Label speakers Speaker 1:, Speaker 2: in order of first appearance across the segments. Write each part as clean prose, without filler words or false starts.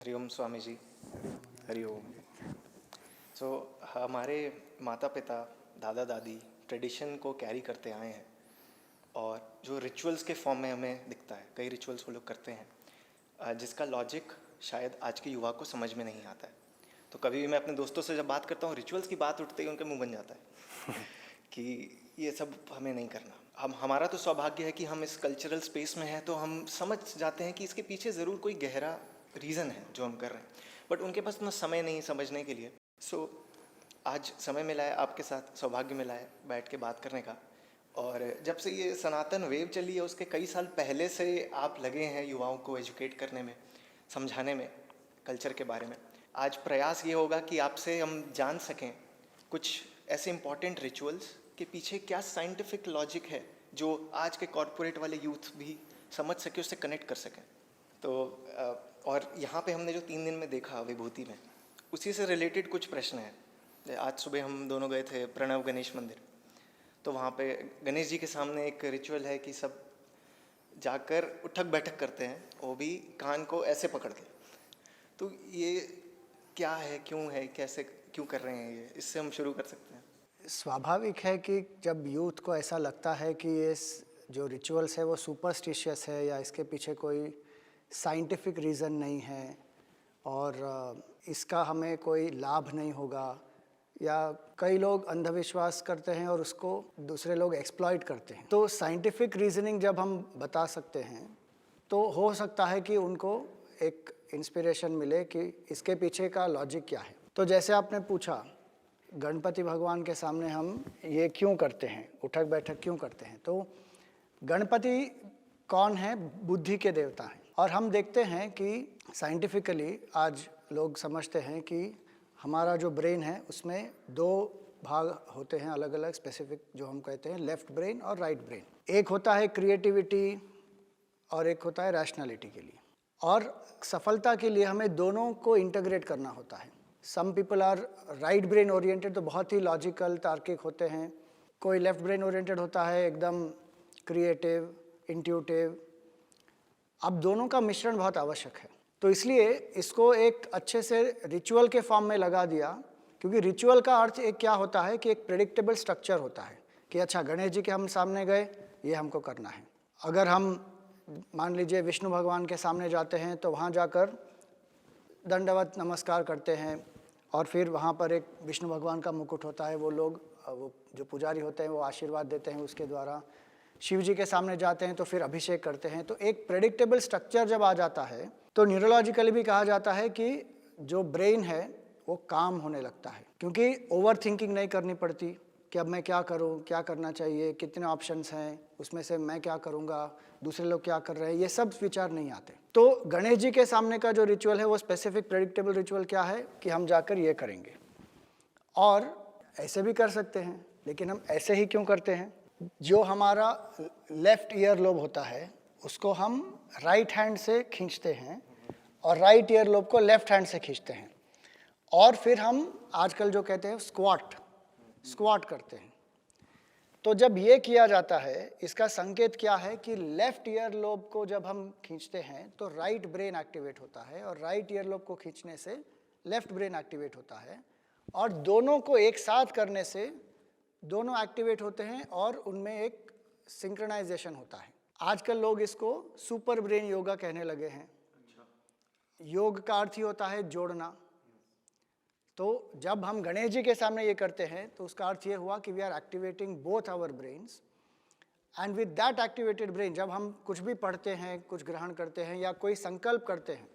Speaker 1: हरिओम स्वामी जी। हरिओम। सो हमारे माता पिता दादा दादी ट्रेडिशन को कैरी करते आए हैं और जो रिचुअल्स के फॉर्म में हमें दिखता है, कई रिचुअल्स वो लोग करते हैं जिसका लॉजिक शायद आज के युवा को समझ में नहीं आता है। तो कभी भी मैं अपने दोस्तों से जब बात करता हूँ, रिचुअल्स की बात उठते ही उनके मुंह बन जाता है कि ये सब हमें नहीं करना। हमारा तो सौभाग्य है कि हम इस कल्चरल स्पेस में हैं, तो हम समझ जाते हैं कि इसके पीछे ज़रूर कोई गहरा रीज़न है जो हम कर रहे हैं, बट उनके पास ना समय नहीं समझने के लिए। सो आज समय मिला है, आपके साथ सौभाग्य मिला है बैठ के बात करने का। और जब से ये सनातन वेव चली है, उसके कई साल पहले से आप लगे हैं युवाओं को एजुकेट करने में, समझाने में, कल्चर के बारे में। आज प्रयास ये होगा कि आपसे हम जान सकें कुछ ऐसे इम्पॉर्टेंट रिचुअल्स के पीछे क्या साइंटिफिक लॉजिक है जो आज के कॉरपोरेट वाले यूथ भी समझ सके, उससे कनेक्ट कर सकें। तो और यहाँ पे हमने जो 3 दिन में देखा विभूति में, उसी से रिलेटेड कुछ प्रश्न हैं। आज सुबह हम दोनों गए थे प्रणव गणेश मंदिर, तो वहाँ पे गणेश जी के सामने एक रिचुअल है कि सब जाकर उठक बैठक करते हैं, वो भी कान को ऐसे पकड़ के। तो ये क्या है, क्यों है, कैसे क्यों कर रहे हैं, ये इससे हम शुरू कर सकते हैं।
Speaker 2: स्वाभाविक है कि जब यूथ को ऐसा लगता है कि ये जो रिचुअल्स है वो सुपरस्टिशियस है या इसके पीछे कोई साइंटिफिक रीज़न नहीं है और इसका हमें कोई लाभ नहीं होगा, या कई लोग अंधविश्वास करते हैं और उसको दूसरे लोग एक्सप्लॉइट करते हैं, तो साइंटिफिक रीजनिंग जब हम बता सकते हैं तो हो सकता है कि उनको एक इंस्पिरेशन मिले कि इसके पीछे का लॉजिक क्या है। तो जैसे आपने पूछा, गणपति भगवान के सामने हम ये क्यों करते हैं, उठक बैठक क्यों करते हैं, तो गणपति कौन है? बुद्धि के देवता हैं। और हम देखते हैं कि साइंटिफिकली आज लोग समझते हैं कि हमारा जो ब्रेन है उसमें 2 भाग होते हैं अलग अलग स्पेसिफिक, जो हम कहते हैं लेफ्ट ब्रेन और राइट ब्रेन। एक होता है क्रिएटिविटी और एक होता है रैशनैलिटी के लिए, और सफलता के लिए हमें दोनों को इंटीग्रेट करना होता है। Some people are right brain oriented, तो बहुत ही लॉजिकल तार्किक होते हैं। कोई लेफ्ट ब्रेन ओरिएंटेड होता है, एकदम क्रिएटिव, इंट्यूटिव। अब दोनों का मिश्रण बहुत आवश्यक है, तो इसलिए इसको एक अच्छे से रिचुअल के फॉर्म में लगा दिया, क्योंकि रिचुअल का अर्थ एक क्या होता है कि एक प्रेडिक्टेबल स्ट्रक्चर होता है कि अच्छा गणेश जी के हम सामने गए, ये हमको करना है। अगर हम मान लीजिए विष्णु भगवान के सामने जाते हैं तो वहाँ जाकर दंडवत नमस्कार करते हैं और फिर वहाँ पर एक विष्णु भगवान का मुकुट होता है, वो लोग वो जो पुजारी होते हैं वो आशीर्वाद देते हैं उसके द्वारा। शिव जी के सामने जाते हैं तो फिर अभिषेक करते हैं। तो एक प्रेडिक्टेबल स्ट्रक्चर जब आ जाता है तो न्यूरोलॉजिकली भी कहा जाता है कि जो ब्रेन है वो काम होने लगता है, क्योंकि ओवर थिंकिंग नहीं करनी पड़ती कि अब मैं क्या करूं, क्या करना चाहिए, कितने ऑप्शंस हैं, उसमें से मैं क्या करूंगा, दूसरे लोग क्या कर रहे हैं, ये सब विचार नहीं आते। तो गणेश जी के सामने का जो रिचुअल है वो स्पेसिफिक प्रेडिक्टेबल रिचुअल क्या है कि हम जाकर ये करेंगे। और ऐसे भी कर सकते हैं, लेकिन हम ऐसे ही क्यों करते हैं? जो हमारा लेफ्ट ईयर लोब होता है उसको हम राइट हैंड से खींचते हैं और राइट ईयर लोब को लेफ्ट हैंड से खींचते हैं, और फिर हम आजकल जो कहते हैं स्क्वाट करते हैं। तो जब ये किया जाता है, इसका संकेत क्या है कि लेफ्ट ईयर लोब को जब हम खींचते हैं तो राइट ब्रेन एक्टिवेट होता है, और राइट ईयर लोब को खींचने से लेफ्ट ब्रेन एक्टिवेट होता है, और दोनों को एक साथ करने से दोनों एक्टिवेट होते हैं और उनमें एक सिंक्रोनाइजेशन होता है। आजकल लोग इसको सुपर ब्रेन योगा कहने लगे हैं। योग का अर्थ ही होता है जोड़ना। तो जब हम गणेश जी के सामने ये करते हैं तो उसका अर्थ ये हुआ कि we are activating both our brains, and with that activated brain जब हम कुछ भी पढ़ते हैं, कुछ ग्रहण करते हैं या कोई संकल्प करते हैं,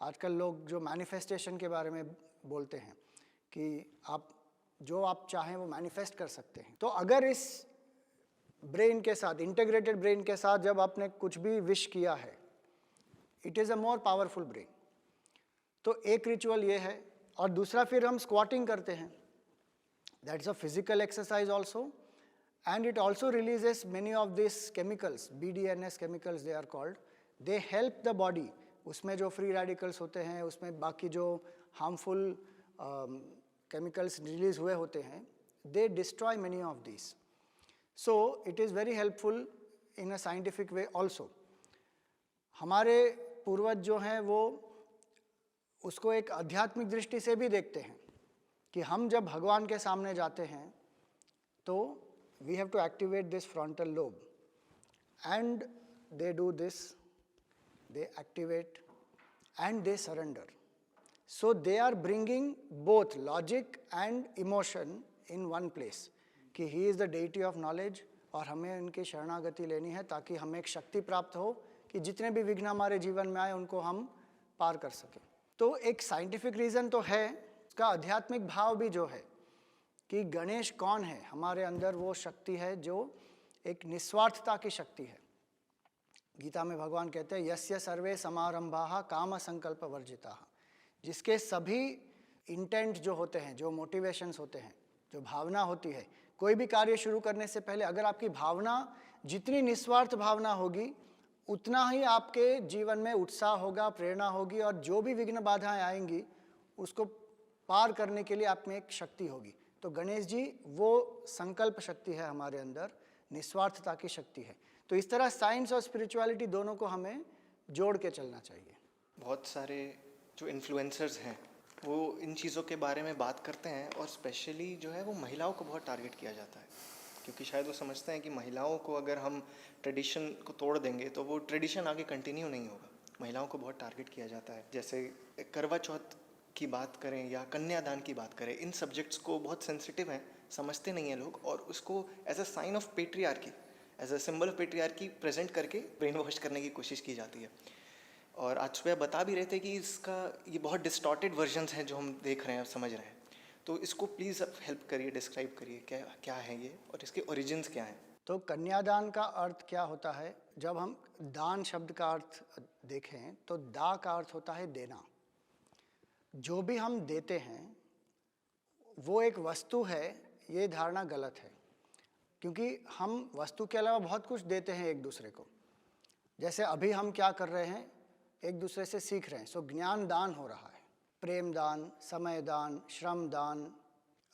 Speaker 2: आजकल लोग जो मैनिफेस्टेशन के बारे में बोलते हैं कि आप जो आप चाहें वो मैनिफेस्ट कर सकते हैं, तो अगर इस ब्रेन के साथ, इंटीग्रेटेड ब्रेन के साथ जब आपने कुछ भी विश किया है, it is a more powerful brain. तो एक रिचुअल ये है, और दूसरा फिर हम स्क्वाटिंग करते हैं। That's a physical exercise also, and it also releases many of this chemicals, BDNS chemicals they are called. They help the body. उसमें जो फ्री रेडिकल्स होते हैं, उसमें बाकी जो हार्मफुल केमिकल्स रिलीज हुए होते हैं, दे destroy many of this. So it is very helpful in a scientific way also. हमारे पूर्वज जो हैं वो उसको एक आध्यात्मिक दृष्टि से भी देखते हैं कि हम जब भगवान के सामने जाते हैं तो we have to activate this frontal lobe, and they do this, they activate and they surrender. So they are bringing both logic and emotion in one place कि he is the deity of knowledge और हमें उनकी शरणागति लेनी है ताकि हमें एक शक्ति प्राप्त हो कि जितने भी विघ्न हमारे जीवन में आए उनको हम पार कर सकें. तो एक साइंटिफिक रीज़न तो है, उसका आध्यात्मिक भाव भी जो है कि गणेश कौन है, हमारे अंदर वो शक्ति है जो एक निस्वार्थता की शक्ति है. गीता में भगवान कहते हैं यस्य सर्वे समारंभाः काम संकल्प वर्जिताः, जिसके सभी इंटेंट जो होते हैं, जो मोटिवेशंस होते हैं, जो भावना होती है, कोई भी कार्य शुरू करने से पहले अगर आपकी भावना जितनी निस्वार्थ भावना होगी उतना ही आपके जीवन में उत्साह होगा, प्रेरणा होगी और जो भी विघ्न बाधाएं आएंगी उसको पार करने के लिए आप में एक शक्ति होगी. तो गणेश जी वो संकल्प शक्ति है हमारे अंदर, निस्वार्थता की शक्ति है. तो इस तरह साइंस और स्पिरिचुअलिटी दोनों को हमें जोड़ के चलना चाहिए.
Speaker 1: बहुत सारे जो इन्फ्लुएंसर्स हैं वो इन चीज़ों के बारे में बात करते हैं और स्पेशली जो है वो महिलाओं को बहुत टारगेट किया जाता है, क्योंकि शायद वो समझते हैं कि महिलाओं को अगर हम ट्रेडिशन को तोड़ देंगे तो वो ट्रेडिशन आगे कंटिन्यू नहीं होगा. महिलाओं को बहुत टारगेट किया जाता है. जैसे करवा चौथ की बात करें या कन्यादान की बात करें, इन सब्जेक्ट्स को बहुत सेंसिटिव हैं, समझते नहीं हैं लोग और उसको as a sign of patriarchy, as a symbol of patriarchy present करके ब्रेन वॉश करने की कोशिश की जाती है. और आज सुबह बता भी रहे थे कि इसका ये बहुत डिस्टॉर्टेड वर्जन्स हैं जो हम देख रहे हैं, समझ रहे हैं. तो इसको प्लीज़ आप हेल्प करिए, डिस्क्राइब करिए क्या क्या है ये और इसके ओरिजिन्स क्या हैं.
Speaker 2: तो कन्यादान का अर्थ क्या होता है? जब हम दान शब्द का अर्थ देखें तो दा का अर्थ होता है देना. जो भी हम देते हैं वो एक वस्तु है, ये धारणा गलत है, क्योंकि हम वस्तु के अलावा बहुत कुछ देते हैं एक दूसरे को. जैसे अभी हम क्या कर रहे हैं, एक दूसरे से सीख रहे हैं. सो ज्ञान दान हो रहा है, प्रेम दान, समय दान, श्रम दान,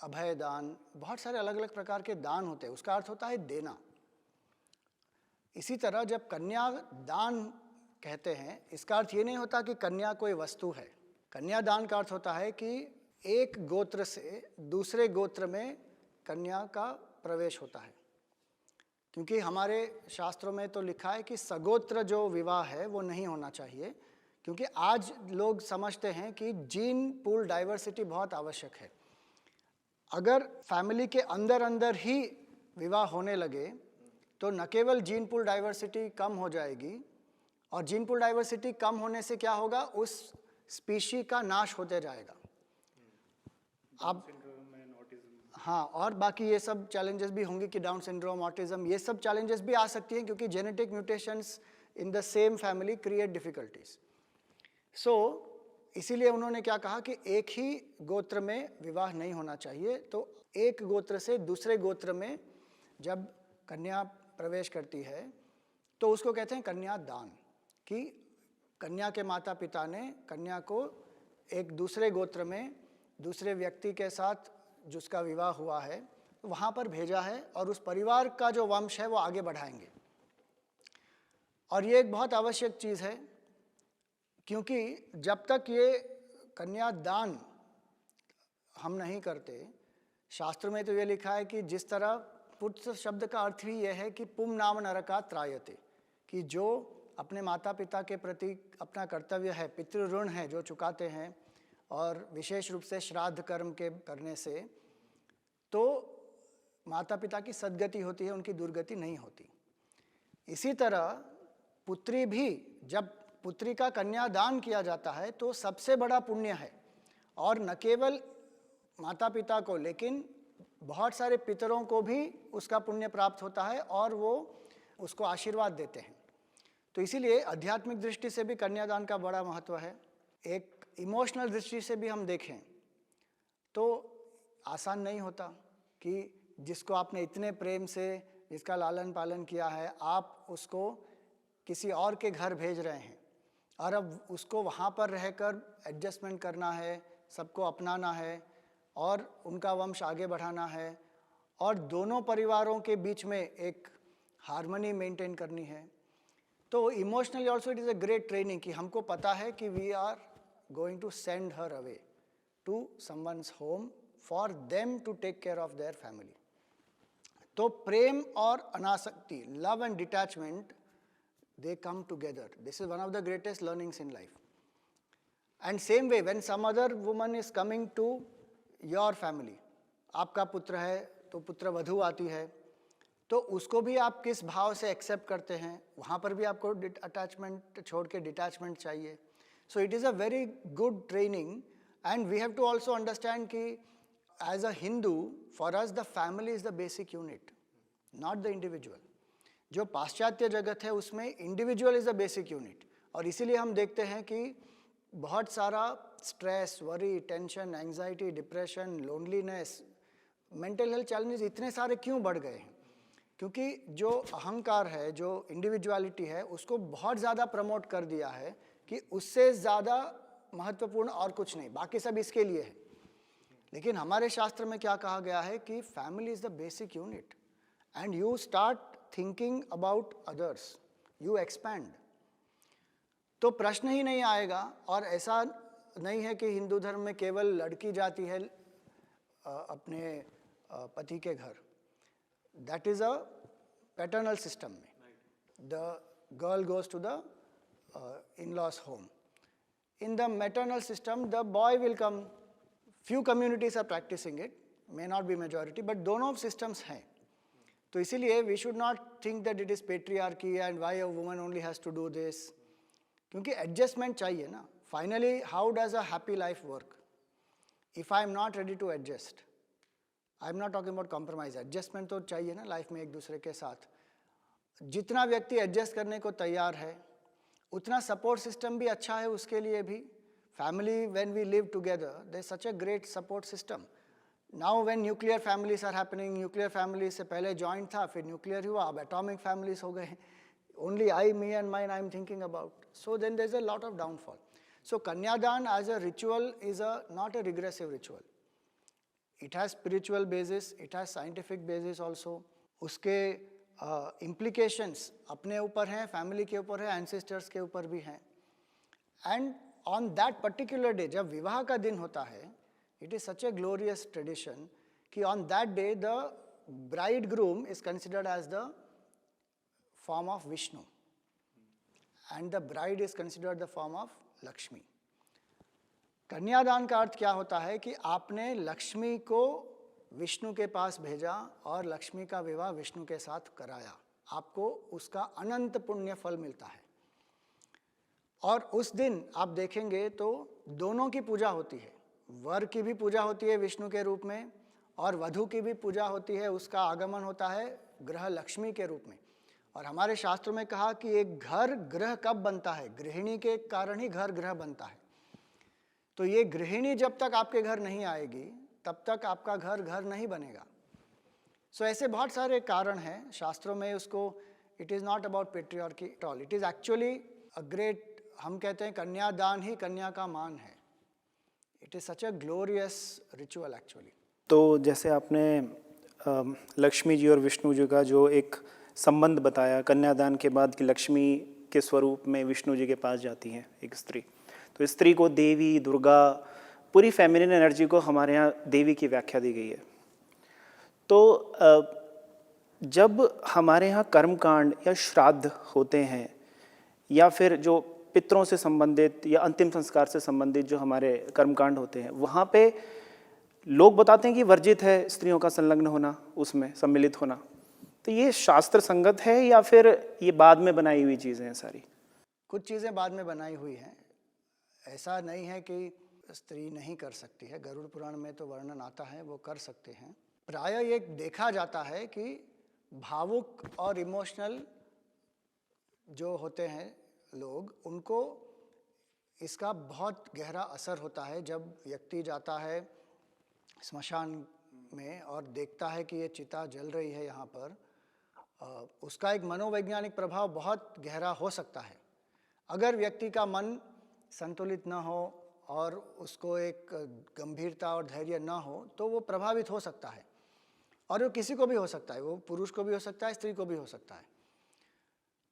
Speaker 2: अभय दान, बहुत सारे अलग अलग प्रकार के दान होते हैं. उसका अर्थ होता है देना. इसी तरह जब कन्या दान कहते हैं, इसका अर्थ ये नहीं होता कि कन्या कोई वस्तु है. कन्यादान का अर्थ होता है कि एक गोत्र से दूसरे गोत्र में कन्या का प्रवेश होता है. क्योंकि हमारे शास्त्रों में तो लिखा है कि सगोत्र जो विवाह है वो नहीं होना चाहिए, क्योंकि आज लोग समझते हैं कि जीन पूल डाइवर्सिटी बहुत आवश्यक है. अगर फैमिली के अंदर अंदर ही विवाह होने लगे तो न केवल जीन पूल डाइवर्सिटी कम हो जाएगी, और जीन पूल डाइवर्सिटी कम होने से क्या होगा, उस स्पीशी का नाश होते जाएगा. अब हाँ, और बाकी ये सब चैलेंजेस भी होंगे कि डाउन सिंड्रोम, ऑटिज्म, ये सब चैलेंजेस भी आ सकती हैं क्योंकि genetic mutations in the same family create difficulties. So इसीलिए उन्होंने क्या कहा कि एक ही गोत्र में विवाह नहीं होना चाहिए. तो एक गोत्र से दूसरे गोत्र में जब कन्या प्रवेश करती है तो उसको कहते हैं कन्यादान, कि कन्या के माता पिता ने कन्या को एक दूसरे गोत्र में दूसरे व्यक्ति के साथ जिसका विवाह हुआ है वहाँ पर भेजा है और उस परिवार का जो वंश है वो आगे बढ़ाएंगे. और ये एक बहुत आवश्यक चीज़ है, क्योंकि जब तक ये कन्यादान हम नहीं करते, शास्त्र में तो ये लिखा है कि जिस तरह पुत्र शब्द का अर्थ ही यह है कि पुम नाम नरका त्रायते, कि जो अपने माता पिता के प्रति अपना कर्तव्य है, पितृ ऋण है जो चुकाते हैं, और विशेष रूप से श्राद्ध कर्म के करने से तो माता पिता की सद्गति होती है, उनकी दुर्गति नहीं होती. इसी तरह पुत्री भी, जब पुत्री का कन्यादान किया जाता है तो सबसे बड़ा पुण्य है, और न केवल माता पिता को लेकिन बहुत सारे पितरों को भी उसका पुण्य प्राप्त होता है और वो उसको आशीर्वाद देते हैं. तो इसीलिए आध्यात्मिक दृष्टि से भी कन्यादान का बड़ा महत्व है. एक इमोशनल दृष्टि से भी हम देखें तो आसान नहीं होता कि जिसको आपने इतने प्रेम से, जिसका लालन पालन किया है, आप उसको किसी और के घर भेज रहे हैं और अब उसको वहाँ पर रहकर एडजस्टमेंट करना है, सबको अपनाना है और उनका वंश आगे बढ़ाना है, और दोनों परिवारों के बीच में एक हार्मनी मेंटेन करनी है. तो emotionally also it is a great training कि हमको पता है कि we are going to send her away to someone's home for them to take care of their family. तो प्रेम और अनासक्ति, love and detachment, they come together. This is one of the greatest learnings in life. And same way, when some other woman is coming to your family, आपका पुत्र है तो पुत्र वधू आती है, तो उसको भी आप किस भाव से एक्सेप्ट करते हैं, वहाँ पर भी आपको अटैचमेंट छोड़ के डिटैचमेंट चाहिए. So it is a very good training. And we have to also understand कि as a Hindu, for us the family is the basic unit, not the individual. जो पाश्चात्य जगत है उसमें individual is the basic unit, और इसीलिए हम देखते हैं कि बहुत सारा stress, worry, tension, anxiety, depression, loneliness, mental health challenges इतने सारे क्यों बढ़ गए हैं? क्योंकि जो अहंकार है, जो इंडिविजुअलिटी है, उसको बहुत ज़्यादा प्रमोट कर दिया है कि उससे ज़्यादा महत्वपूर्ण और कुछ नहीं, बाकी सब इसके लिए है. लेकिन हमारे शास्त्र में क्या कहा गया है कि family is the basic unit, and you start thinking about others, you expand. तो प्रश्न ही नहीं आएगा. और ऐसा नहीं है कि हिंदू धर्म में केवल लड़की जाती है अपने पति के घर. That is a paternal system में. The girl goes to the in-laws home. In the maternal system, the boy will come. Few communities are practicing it, may not be majority, but दोनों systems हैं. तो इसीलिए we should not think that it is patriarchy and why a woman only has to do this. क्योंकि adjustment चाहिए ना. Finally, how does a happy life work? If I am not ready to adjust, I am not talking about compromise. Adjustment तो चाहिए ना life में एक दूसरे के साथ. जितना व्यक्ति एडजस्ट करने को तैयार है, उतना सपोर्ट सिस्टम भी अच्छा है उसके लिए भी. Family, when we live together, there is such a great support system. Now when nuclear families are happening, nuclear family से पहले जॉइंट था, फिर न्यूक्लियर हुआ, अब एटॉमिक फैमिलीज हो गए. Only I, me and mine I am thinking about. So then there is a lot of downfall. So kanyadaan as a ritual is a not a regressive ritual. It has spiritual basis, it has scientific basis also. उसके implications अपने ऊपर हैं, family के ऊपर है, ancestors के ऊपर भी हैं. And on that particular day, जब विवाह का दिन होता है, it is such a glorious tradition कि on that day the bride groom is considered as the form of Vishnu and the bride is considered the form of Lakshmi. कन्यादान का अर्थ क्या होता है कि आपने लक्ष्मी को विष्णु के पास भेजा और लक्ष्मी का विवाह विष्णु के साथ कराया. आपको उसका अनंत पुण्य फल मिलता है. और उस दिन आप देखेंगे तो दोनों की पूजा होती है. वर की भी पूजा होती है विष्णु के रूप में, और वधू की भी पूजा होती है. उसका आगमन होता है ग्रह लक्ष्मी के रूप में. और हमारे शास्त्रों में कहा कि एक घर ग्रह कब बनता है? गृहिणी के कारण ही घर ग्रह बनता है. तो ये गृहिणी जब तक आपके घर नहीं आएगी तब तक आपका घर घर नहीं बनेगा. सो ऐसे बहुत सारे कारण हैं शास्त्रों में. उसको it is not about patriarchy at all. It is actually a great, हम कहते हैं कन्यादान ही कन्या का मान है. It is such a glorious ritual actually.
Speaker 3: तो जैसे आपने लक्ष्मी जी और विष्णु जी का जो एक संबंध बताया कन्यादान के बाद कि लक्ष्मी के स्वरूप में विष्णु जी के पास जाती हैं एक स्त्री, तो स्त्री को देवी, दुर्गा, पूरी फेमिनिन एनर्जी को हमारे यहाँ देवी की व्याख्या दी गई है. तो जब हमारे यहाँ कर्मकांड या श्राद्ध होते हैं या फिर जो पितरों से संबंधित या अंतिम संस्कार से संबंधित जो हमारे कर्मकांड होते हैं, वहाँ पे लोग बताते हैं कि वर्जित है स्त्रियों का संलग्न होना, उसमें सम्मिलित होना. तो ये शास्त्र संगत है या फिर ये बाद में बनाई हुई चीज़ें हैं सारी?
Speaker 2: कुछ चीज़ें बाद में बनाई हुई हैं. ऐसा नहीं है कि स्त्री नहीं कर सकती है. गरुड़ पुराण में तो वर्णन आता है, वो कर सकते हैं. प्रायः ये देखा जाता है कि भावुक और इमोशनल जो होते हैं लोग, उनको इसका बहुत गहरा असर होता है. जब व्यक्ति जाता है स्मशान में और देखता है कि ये चिता जल रही है यहाँ पर, उसका एक मनोवैज्ञानिक प्रभाव बहुत गहरा हो सकता है. अगर व्यक्ति का मन संतुलित न हो और उसको एक गंभीरता और धैर्य न हो तो वो प्रभावित हो सकता है. और वो किसी को भी हो सकता है, वो पुरुष को भी हो सकता है, स्त्री को भी हो सकता है.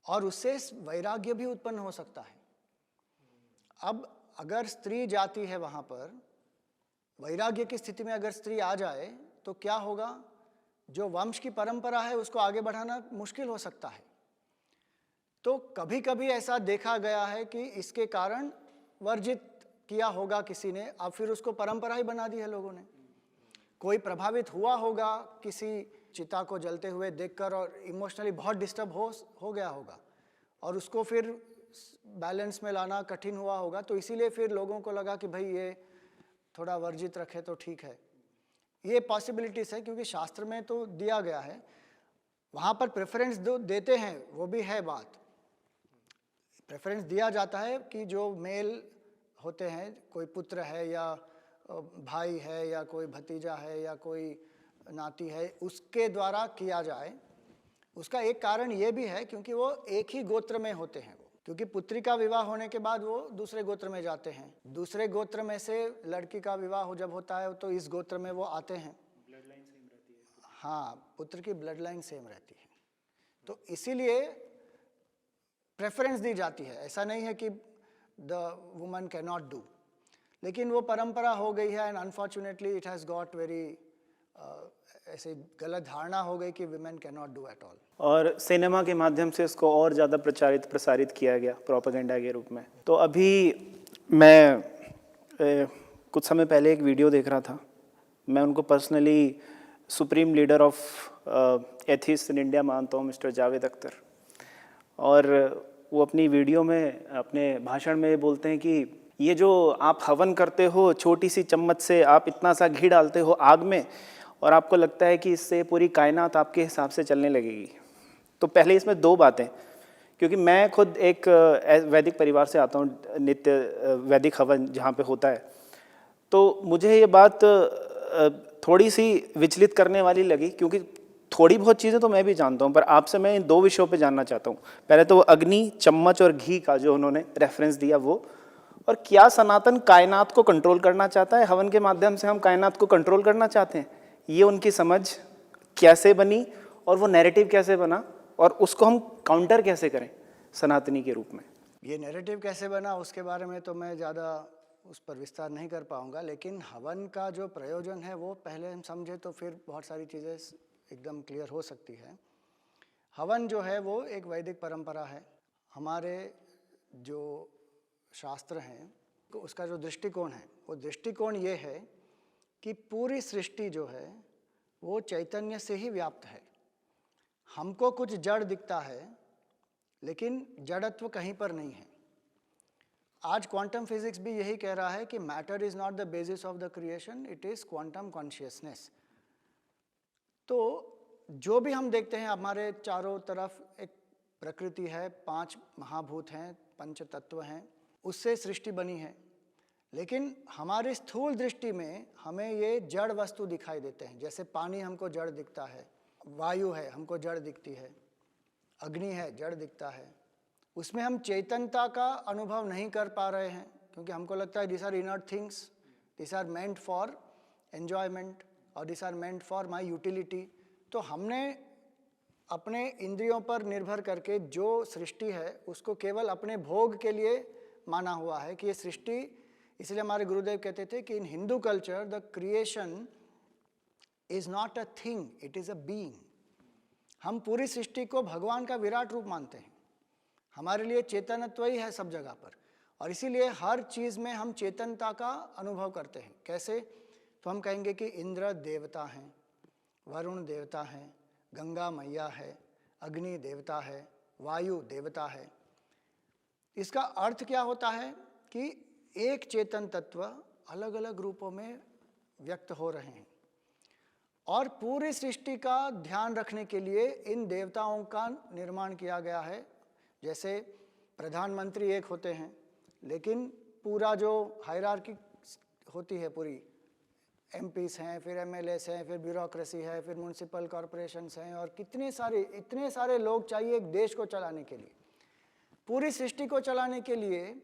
Speaker 2: और उससे वैराग्य भी उत्पन्न हो सकता है. अब अगर स्त्री जाती है वहाँ पर, वैराग्य की स्थिति में अगर स्त्री आ जाए तो क्या होगा? जो वंश की परंपरा है उसको आगे बढ़ाना मुश्किल हो सकता है। तो कभी कभी ऐसा देखा गया है कि इसके कारण वर्जित किया होगा किसी ने, अब फिर उसको परंपरा ही बना दी है लोगों ने। कोई प्रभावित हुआ होगा किसी चिता को जलते हुए देखकर और इमोशनली बहुत डिस्टर्ब हो गया होगा और उसको फिर बैलेंस में लाना कठिन हुआ होगा, तो इसीलिए फिर लोगों को लगा कि भाई ये थोड़ा वर्जित रखे तो ठीक है। ये पॉसिबिलिटीज है क्योंकि शास्त्र में तो दिया गया है, वहाँ पर प्रेफरेंस देते हैं, वो भी है बात। प्रेफरेंस दिया जाता है कि जो मेल होते हैं, कोई पुत्र है या भाई है या कोई भतीजा है या कोई नाती है, उसके द्वारा किया जाए। उसका एक कारण ये भी है क्योंकि वो एक ही गोत्र में होते हैं, वो क्योंकि पुत्री का विवाह होने के बाद वो दूसरे गोत्र में जाते हैं, दूसरे गोत्र में से लड़की का विवाह जब होता है तो इस गोत्र में वो आते हैं।
Speaker 3: ब्लड लाइन सेम रहती है।
Speaker 2: हाँ, पुत्र की ब्लड लाइन सेम रहती है, तो इसीलिए प्रेफरेंस दी जाती है। ऐसा नहीं है कि the woman can not do, लेकिन वो परंपरा हो गई है and unfortunately it has got very ऐसे गलत धारणा हो गई कि women can not do at all.
Speaker 3: और सिनेमा के माध्यम से इसको और ज़्यादा प्रसारित किया गया प्रोपेगेंडा के रूप में। तो अभी मैं कुछ समय पहले एक वीडियो देख रहा था, मैं उनको personally supreme leader of atheist in India मानता हूँ, मिस्टर जावेद अख्तर। और वो अपनी वीडियो में, अपने भाषण में बोलते हैं कि ये जो आप हवन करते हो, छोटी सी चम्मच से आप इतना सा घी डालते हो आग में और आपको लगता है कि इससे पूरी कायनात आपके हिसाब से चलने लगेगी। तो पहले इसमें दो बातें, क्योंकि मैं खुद एक वैदिक परिवार से आता हूँ, नित्य वैदिक हवन जहाँ पे होता है, तो मुझे ये बात थोड़ी सी विचलित करने वाली लगी, क्योंकि थोड़ी बहुत चीज़ें तो मैं भी जानता हूँ, पर आपसे मैं इन दो विषयों पे जानना चाहता हूँ। पहले तो वो अग्नि, चम्मच और घी का जो उन्होंने रेफरेंस दिया वो, और क्या सनातन कायनात को कंट्रोल करना चाहता है? हवन के माध्यम से हम कायनात को कंट्रोल करना चाहते हैं? ये उनकी समझ कैसे बनी और वो नैरेटिव कैसे बना और उसको हम काउंटर कैसे करें सनातनी के रूप में?
Speaker 2: ये नैरेटिव कैसे बना उसके बारे में तो मैं ज़्यादा उस पर विस्तार नहीं कर पाऊँगा, लेकिन हवन का जो प्रयोजन है वो पहले हम समझे तो फिर बहुत सारी चीज़ें एकदम क्लियर हो सकती है। हवन जो है वो एक वैदिक परंपरा है। हमारे जो शास्त्र हैं उसका जो दृष्टिकोण है वो दृष्टिकोण ये है कि पूरी सृष्टि जो है वो चैतन्य से ही व्याप्त है। हमको कुछ जड़ दिखता है लेकिन जड़त्व कहीं पर नहीं है। आज क्वांटम फिजिक्स भी यही कह रहा है कि matter is not the basis of the creation, it is quantum consciousness. तो जो भी हम देखते हैं हमारे चारों तरफ एक प्रकृति है, 5 महाभूत हैं, पंच तत्व हैं, उससे सृष्टि बनी है। लेकिन हमारी स्थूल दृष्टि में हमें ये जड़ वस्तु दिखाई देते हैं। जैसे पानी हमको जड़ दिखता है, वायु है हमको जड़ दिखती है, अग्नि है जड़ दिखता है। उसमें हम चेतनता का अनुभव नहीं कर पा रहे हैं क्योंकि हमको लगता है this are inert things, this are meant for enjoyment और this are meant for my utility. तो हमने अपने इंद्रियों पर निर्भर करके जो सृष्टि है उसको केवल अपने भोग के लिए माना हुआ है कि ये सृष्टि। इसलिए हमारे गुरुदेव कहते थे कि in Hindu culture the creation is not a thing, it is a being. हम पूरी सृष्टि को भगवान का विराट रूप मानते हैं। हमारे लिए चेतनत्व ही है सब जगह पर, और इसीलिए हर चीज़ में हम चेतनता का अनुभव करते हैं। कैसे? तो हम कहेंगे कि इंद्र देवता हैं, वरुण देवता हैं, गंगा मैया है, अग्नि देवता है, वायु देवता है। इसका अर्थ क्या होता है कि एक चेतन तत्व अलग अलग रूपों में व्यक्त हो रहे हैं, और पूरी सृष्टि का ध्यान रखने के लिए इन देवताओं का निर्माण किया गया है। जैसे प्रधानमंत्री एक होते हैं, लेकिन पूरा जो हायरार्की होती है, पूरी एमपीस हैं, फिर एमएलएस हैं, फिर ब्यूरोक्रेसी है, फिर म्यूनसिपल कॉरपोरेशंस हैं, और इतने सारे लोग चाहिए एक देश को चलाने के लिए। पूरी सृष्टि को चलाने के लिए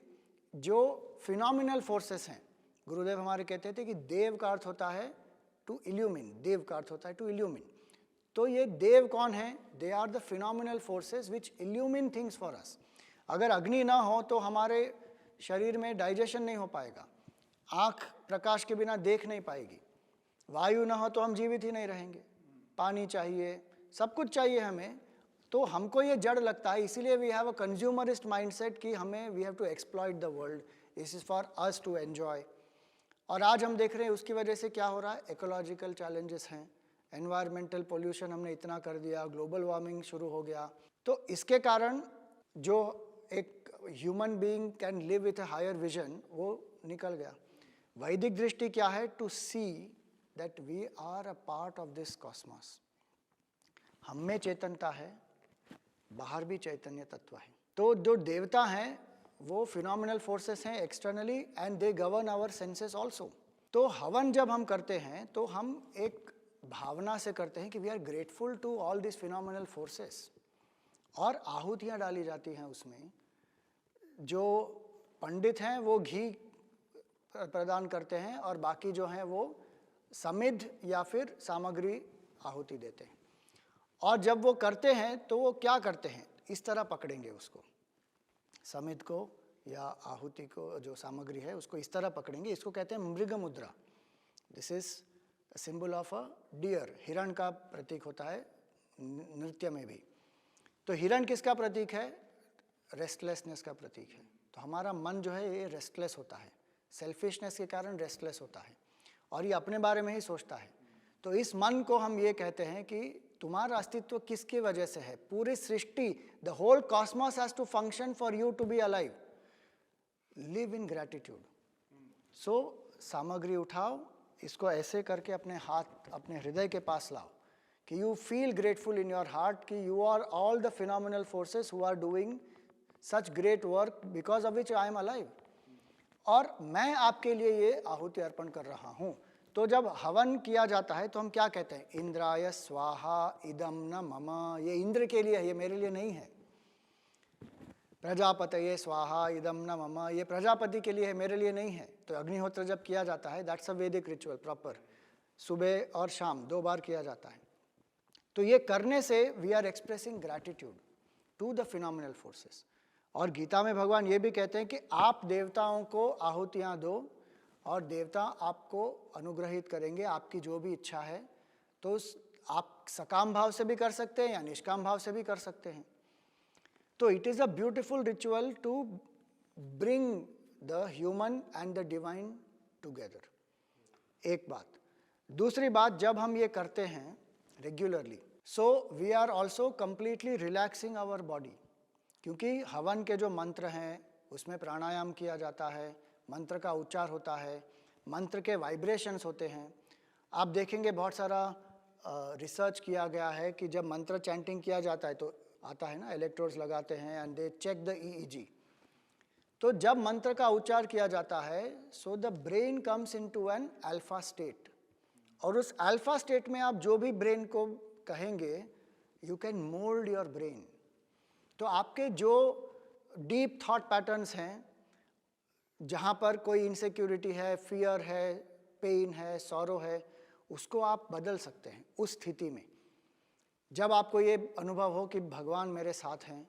Speaker 2: जो फिनोमिनल फोर्सेस हैं, गुरुदेव हमारे कहते थे कि देव का अर्थ होता है टू इल्यूमिन, देव का अर्थ होता है टू इल्यूमिन। तो ये देव कौन है? They are the phenomenal forces which illumine things for us. अगर अग्नि ना हो तो हमारे शरीर में डाइजेशन नहीं हो पाएगा, आँख प्रकाश के बिना देख नहीं पाएगी, वायु ना हो तो हम जीवित ही नहीं रहेंगे, पानी चाहिए, सब कुछ चाहिए हमें। तो हमको ये जड़ लगता है, इसीलिए we have a consumerist mindset कि हमें we have to exploit the world, this is for us to enjoy. और आज हम देख रहे हैं उसकी वजह से क्या हो रहा है, इकोलॉजिकल चैलेंजेस हैं, एनवायरमेंटल पोल्यूशन हमने इतना कर दिया, ग्लोबल वार्मिंग शुरू हो गया। तो इसके कारण जो एक human being can live with a higher vision वो निकल गया। वैदिक दृष्टि क्या है, to see that we are a part of this cosmos. हम में चेतनता है, बाहर भी चैतन्य तत्व है। तो जो देवता हैं वो फिनोमिनल फोर्सेस हैं externally, and they govern our senses also. तो हवन जब हम करते हैं तो हम एक भावना से करते हैं कि we are grateful to all this phenomenal forces, और आहुतियाँ डाली जाती हैं उसमें। जो पंडित हैं वो घी प्रदान करते हैं और बाकी जो हैं वो समिध या फिर सामग्री आहुति देते हैं। और जब वो करते हैं तो वो क्या करते हैं, इस तरह पकड़ेंगे उसको, समिध को या आहुति को, जो सामग्री है उसको इस तरह पकड़ेंगे। इसको कहते हैं मृग मुद्रा। This is symbol of a deer. हिरण का प्रतीक होता है नृत्य में भी। तो हिरण किसका प्रतीक है, रेस्टलेसनेस का प्रतीक है। तो हमारा मन जो है ये रेस्टलेस होता है, सेल्फिशनेस के कारण रेस्टलेस होता है और ये अपने बारे में ही सोचता है। तो इस मन को हम ये कहते हैं कि तुम्हारा अस्तित्व किसकी वजह से है, पूरी सृष्टि, the whole cosmos has to function for you to be alive, live in gratitude. So सामग्री उठाओ, इसको ऐसे करके अपने हाथ अपने हृदय के पास लाओ कि you feel grateful in your heart कि you are all the phenomenal forces who are doing such great work because of which I am alive, और मैं आपके लिए ये आहुति अर्पण कर रहा हूँ। तो जब हवन किया जाता है तो हम क्या कहते हैं, इंद्राय स्वाहा इदम न मम, ये इंद्र के लिए है, ये मेरे लिए नहीं है। प्रजापतये स्वाहा इदम न मम, ये प्रजापति के लिए है, मेरे लिए नहीं है। तो अग्निहोत्र जब किया जाता है, दैट्स अ वैदिक रिचुअल प्रॉपर, सुबह और शाम 2 बार किया जाता है। तो ये करने से we are expressing gratitude to the phenomenal forces. और गीता में भगवान ये भी कहते हैं कि आप देवताओं को आहुतियाँ दो और देवता आपको अनुग्रहित करेंगे, आपकी जो भी इच्छा है। तो आप सकाम भाव से भी कर सकते हैं या निष्काम भाव से भी कर सकते हैं। तो it is a beautiful ritual to bring the human and the divine together. एक बात। दूसरी बात, जब हम ये करते हैं regularly, so we are also completely relaxing our body, क्योंकि हवन के जो मंत्र हैं उसमें प्राणायाम किया जाता है, मंत्र का उच्चार होता है, मंत्र के वाइब्रेशंस होते हैं। आप देखेंगे बहुत सारा रिसर्च किया गया है कि जब मंत्र चैंटिंग किया जाता है तो आता है ना, इलेक्ट्रोड्स लगाते हैं and they check the EEG। तो जब मंत्र का उच्चार किया जाता है, so the brain comes into an alpha state, और उस अल्फा स्टेट में आप जो भी ब्रेन को कहेंगे, you can mould your brain. तो आपके जो डीप थॉट पैटर्न्स हैं, जहाँ पर कोई इनसिक्योरिटी है, फियर है, पेन है, सॉरो है, उसको आप बदल सकते हैं उस स्थिति में। जब आपको ये अनुभव हो कि भगवान मेरे साथ हैं,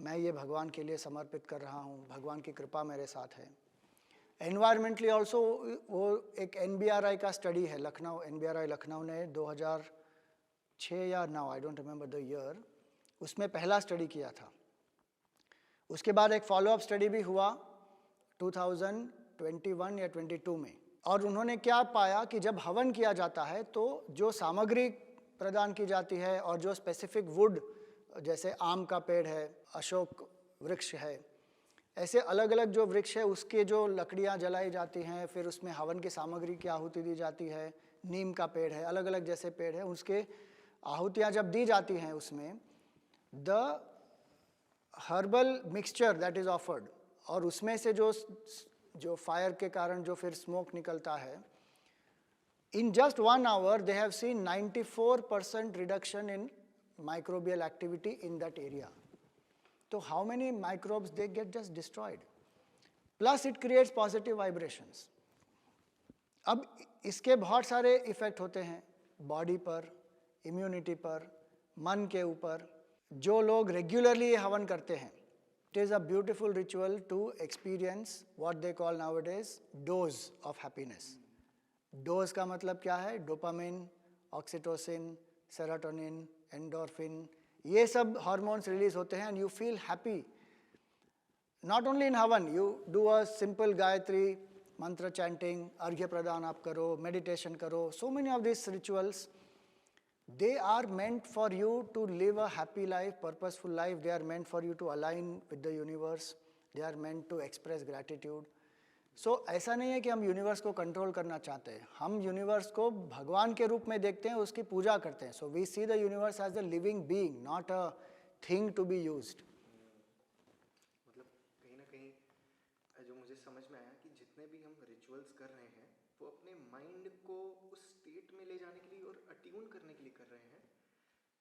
Speaker 2: मैं ये भगवान के लिए समर्पित कर रहा हूँ, भगवान की कृपा मेरे साथ है। एनवायरमेंटली ऑल्सो, वो एक NBRI का स्टडी है, लखनऊ, NBRI लखनऊ ने 2006 या 9, I don't remember the year, उसमें पहला स्टडी किया था। उसके बाद एक फॉलोअप स्टडी भी हुआ 2021 या 22 में, और उन्होंने क्या पाया कि जब हवन किया जाता है तो जो सामग्री प्रदान की जाती है और जो स्पेसिफिक वुड, जैसे आम का पेड़ है, अशोक वृक्ष है, ऐसे अलग अलग जो वृक्ष है उसके जो लकड़ियाँ जलाई जाती हैं, फिर उसमें हवन की सामग्री की आहुति दी जाती है, नीम का पेड़ है, अलग अलग जैसे पेड़ है, उसके आहुतियाँ जब दी जाती हैं उसमें the herbal mixture that is offered, और उसमें से जो फायर के कारण जो फिर स्मोक निकलता है, in just 1 hour they have seen 94% reduction in microbial activity in that area. So how many microbes they get just destroyed? Plus it creates positive vibrations. अब इसके बहुत सारे इफेक्ट होते हैं बॉडी पर, इम्यूनिटी पर, मन के ऊपर। जो लोग रेगुलरली हवन करते हैं It is a beautiful ritual to experience what they call nowadays dose of happiness. Dose का मतलब क्या है? डोपामिन, ऑक्सीटोसिन, सेरोटोनिन, एंडोर्फिन, ये सब हार्मोन्स रिलीज होते हैं and you feel happy. Not only in Havan, you do a simple Gayatri mantra chanting, अर्घ्य प्रदान आप करो, meditation करो. So many of these rituals, they are meant for you to live a happy life, purposeful life. They are meant for you to align with the universe. They are meant to express gratitude. So ऐसा नहीं है कि हम universe को control करना चाहते हैं. हम यूनिवर्स को भगवान के रूप में देखते हैं, उसकी पूजा करते हैं. So we see the universe as a living being, not a thing to be used.
Speaker 1: जो मुझे समझ में आया कि जितने भी हम रिचुअल्स कर रहे हैं वो अपने माइंड को उस स्टेट में ले जाने के लिए और अट्यून करने के लिए कर रहे हैं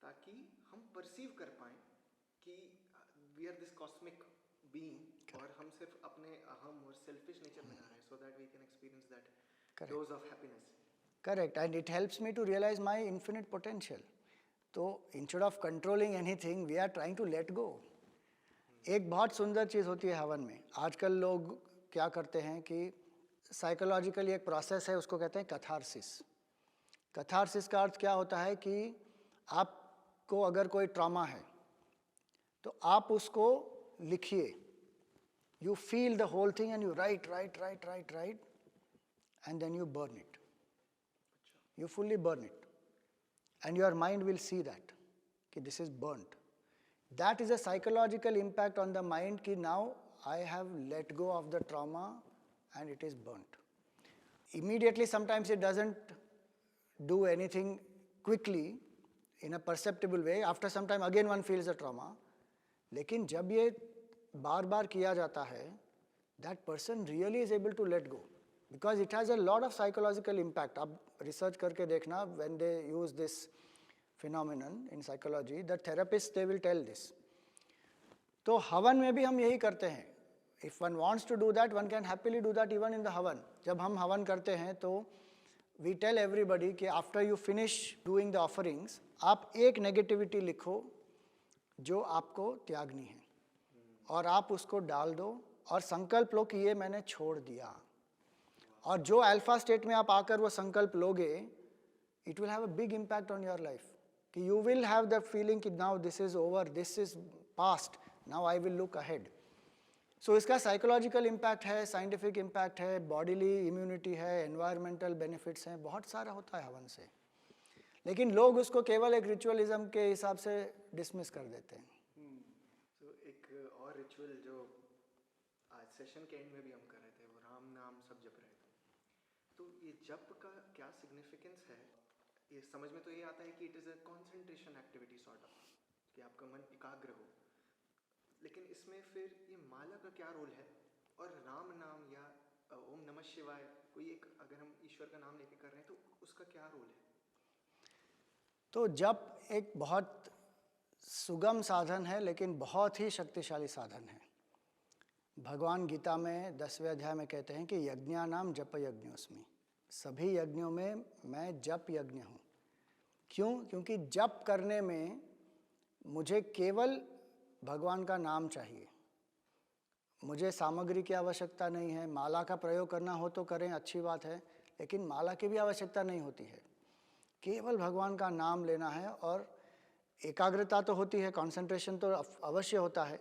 Speaker 1: ताकि हम परसीव कर पाएं कि we are this cosmic being और हम सिर्फ अपने अहम और सेल्फिश नेचर में ना रहें so that we can experience that dose of happiness.
Speaker 2: Correct, and it helps me to realize my infinite potential. तो instead of controlling anything, we are trying to let go. एक बहुत सुंदर चीज़ होती है हवन में. आजकल लोग क्या करते हैं कि साइकोलॉजिकली एक प्रोसेस है, उसको कहते हैं कथारसिस. कथारसिस का अर्थ क्या होता है कि आपको अगर कोई ट्रॉमा है तो आप उसको लिखिए. You feel the whole thing and you write write write write write and then you burn it. You fully burn it and your mind will see that कि this is burned. That is a psychological impact on the mind कि now I have let go of the trauma and it is burnt. Immediately sometimes it doesn't do anything quickly in a perceptible way. After some time again one feels the trauma. लेकिन जब ये बार बार किया जाता है, that person really is able to let go because it has a lot of psychological impact. आप research करके देखना, when they use this phenomenon in psychology, the therapists they will tell this. तो हवन में भी हम यही करते हैं. If one wants to do that, one can happily do that even in the हवन. जब हम हवन करते हैं तो we tell everybody कि after you finish doing the offerings, आप एक नेगेटिविटी लिखो जो आपको त्यागनी है और आप उसको डाल दो और संकल्प लो कि ये मैंने छोड़ दिया. और जो अल्फा स्टेट में आप आकर वो संकल्प लोगे, it will have a big impact on your life. कि you will have the feeling कि now this is over, this is past, now I will look ahead. So इसका psychological impact है, scientific impact है, bodily immunity है, environmental benefits हैं, बहुत सारा होता है हवन से. लेकिन लोग उसको केवल एक रिचुअलिज्म के हिसाब से डिसमिस कर देते हैं.
Speaker 1: तो एक और रिचुअल जो आज सेशन के एंड में भी हम कर रहे थे, वो राम नाम सब जप रहे थे. तो ये जप का क्या सिग्निफिकेंस है? ये समझ में तो ये आता है कि it is a concentration activity sort of, कि आपका मन एकाग्र हो. लेकिन इसमें फिर ये माला का क्या रोल है? और राम नाम या ओम नमः शिवाय, कोई एक अगर हम ईश्वर का नाम लेके कर रहे हैं तो उसका क्या रोल है?
Speaker 2: तो जप एक बहुत सुगम साधन है लेकिन बहुत ही शक्तिशाली साधन है. भगवान गीता में 10वें अध्याय में कहते हैं कि यज्ञानाम जप यज्ञोस्मि. सभी यज्ञों में मैं जप यज्ञ हूँ. क्यों? क्योंकि जप करने में मुझे केवल भगवान का नाम चाहिए. मुझे सामग्री की आवश्यकता नहीं है. माला का प्रयोग करना हो तो करें, अच्छी बात है, लेकिन माला की भी आवश्यकता नहीं होती है. केवल भगवान का नाम लेना है और एकाग्रता तो होती है, कंसंट्रेशन तो अवश्य होता है,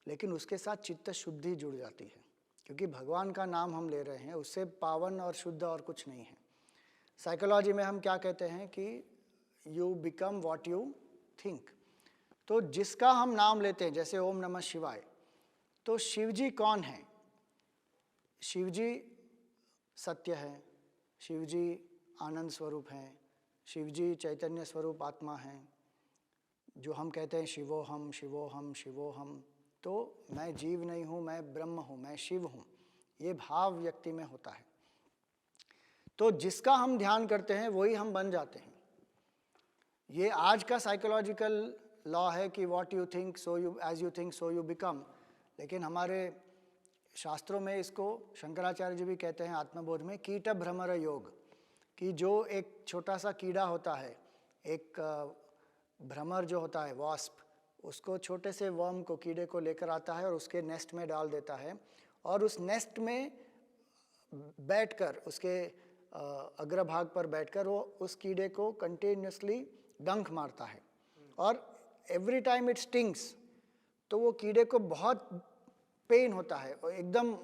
Speaker 2: लेकिन उसके साथ चित्त शुद्धि जुड़ जाती है क्योंकि भगवान का नाम हम ले रहे हैं. उससे पावन और शुद्ध और कुछ नहीं है. साइकोलॉजी में हम क्या कहते हैं कि you become what you think. तो जिसका हम नाम लेते हैं, जैसे ओम नमः शिवाय, तो शिव जी कौन है? शिव जी सत्य है, शिव जी आनंद स्वरूप हैं, शिव जी चैतन्य स्वरूप आत्मा हैं, जो हम कहते हैं शिवोहम शिवोहम शिवोहम. तो मैं जीव नहीं हूँ, मैं ब्रह्म हूँ, मैं शिव हूँ, ये भाव व्यक्ति में होता है. तो जिसका हम ध्यान करते हैं वही हम बन जाते हैं. ये आज का साइकोलॉजिकल लॉ है कि what you think so you, as you think so you become. लेकिन हमारे शास्त्रों में इसको शंकराचार्य जी भी कहते हैं आत्मबोध में कीट भ्रमर योग, कि जो एक छोटा सा कीड़ा होता है, एक भ्रमर जो होता है वॉस्प, उसको छोटे से वर्म को, कीड़े को लेकर आता है और उसके नेस्ट में डाल देता है, और उस नेस्ट में बैठकर, उसके अग्रभाग पर बैठकर वो उस कीड़े को कंटिन्यूसली डंक मारता है, और एवरी टाइम इट स्टिंग्स, तो वो कीड़े को बहुत पेन होता है और एकदम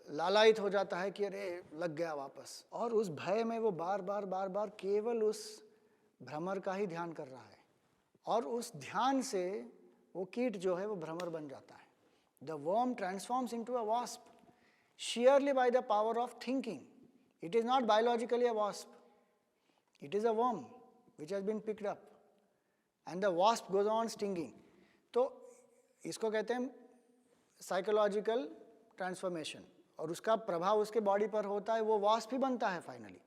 Speaker 2: लालायित हो जाता है कि अरे लग गया वापस, और उस भय में वो बार बार बार बार केवल उस भ्रमर का ही ध्यान कर रहा है, और उस ध्यान से वो कीट जो है वो भ्रमर बन जाता है। The worm transforms into a wasp sheerly by the power of thinking. It is not biologically a wasp. It is a worm which has been picked up, and the wasp goes on stinging. तो इसको कहते हैं psychological transformation, और उसका प्रभाव उसके body पर होता है, वो वास्प ही बनता है फाइनली।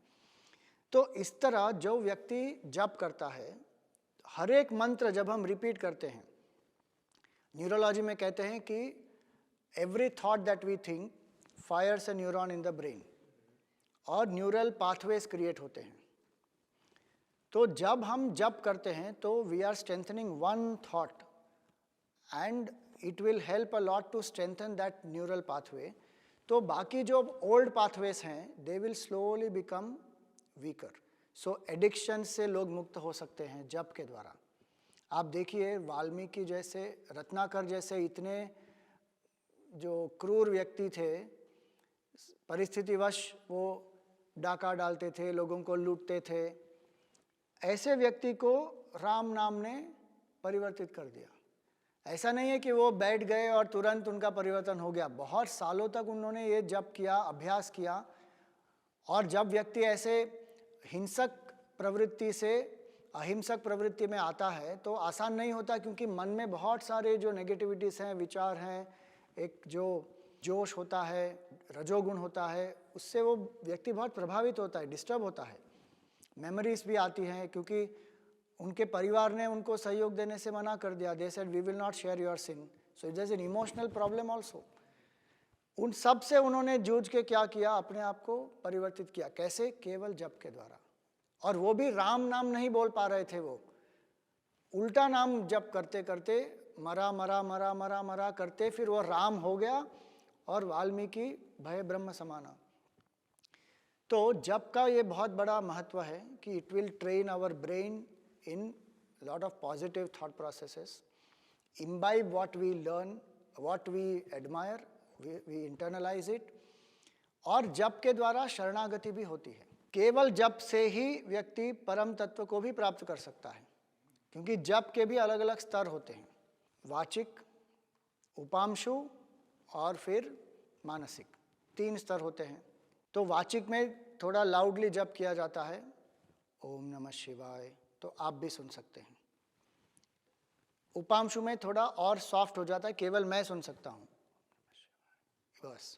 Speaker 2: तो इस तरह जो व्यक्ति जप करता है, हर एक मंत्र जब हम रिपीट करते हैं, न्यूरोलॉजी में कहते हैं कि every thought that we think fires a neuron in the brain, और न्यूरल पाथवेज क्रिएट होते हैं। तो जब हम जप करते हैं तो we are strengthening one thought, and it will help a lot to strengthen that neural pathway. तो बाकी जो ओल्ड पाथवेज हैं they will slowly become weaker. So addiction से लोग मुक्त हो सकते हैं जप के द्वारा। आप देखिए वाल्मीकि जैसे, रत्नाकर जैसे इतने जो क्रूर व्यक्ति थे, परिस्थितिवश वो डाका डालते थे, लोगों को लूटते थे, ऐसे व्यक्ति को राम नाम ने परिवर्तित कर दिया। ऐसा नहीं है कि वो बैठ गए और तुरंत उनका परिवर्तन हो गया, बहुत सालों तक उन्होंने ये जप किया, अभ्यास किया। और जब व्यक्ति ऐसे हिंसक प्रवृत्ति से अहिंसक प्रवृत्ति में आता है तो आसान नहीं होता, क्योंकि मन में बहुत सारे जो नेगेटिविटीज़ हैं, विचार हैं, एक जो जोश होता है, रजोगुण होता है, उससे वो व्यक्ति बहुत प्रभावित होता है, डिस्टर्ब होता है। मेमोरीज भी आती हैं, क्योंकि उनके परिवार ने उनको सहयोग देने से मना कर दिया। They said we will not share your sin, so it is an emotional problem also. उन सब से उन्होंने जूझ के क्या किया, अपने आप को परिवर्तित किया। कैसे? केवल जप के द्वारा। और वो भी राम नाम नहीं बोल पा रहे थे, वो उल्टा नाम जप करते करते मरा मरा मरा मरा मरा करते फिर वो राम हो गया, और वाल्मीकि भय ब्रह्म समाना। तो जप का ये बहुत बड़ा महत्व है कि it will train our brain in lot of positive thought processes, imbibe what we learn, what we admire, we internalize it। और जप के द्वारा शरणागति भी होती है। केवल जप से ही व्यक्ति परम तत्व को भी प्राप्त कर सकता है, क्योंकि जप के भी अलग अलग स्तर होते हैं, वाचिक, उपांशु और फिर मानसिक, 3 स्तर होते हैं। तो वाचिक में थोड़ा लाउडली जप किया जाता है, ओम नमः शिवाय, तो आप भी सुन सकते हैं। उपांशु में थोड़ा और सॉफ्ट हो जाता है, केवल मैं सुन सकता हूँ बस।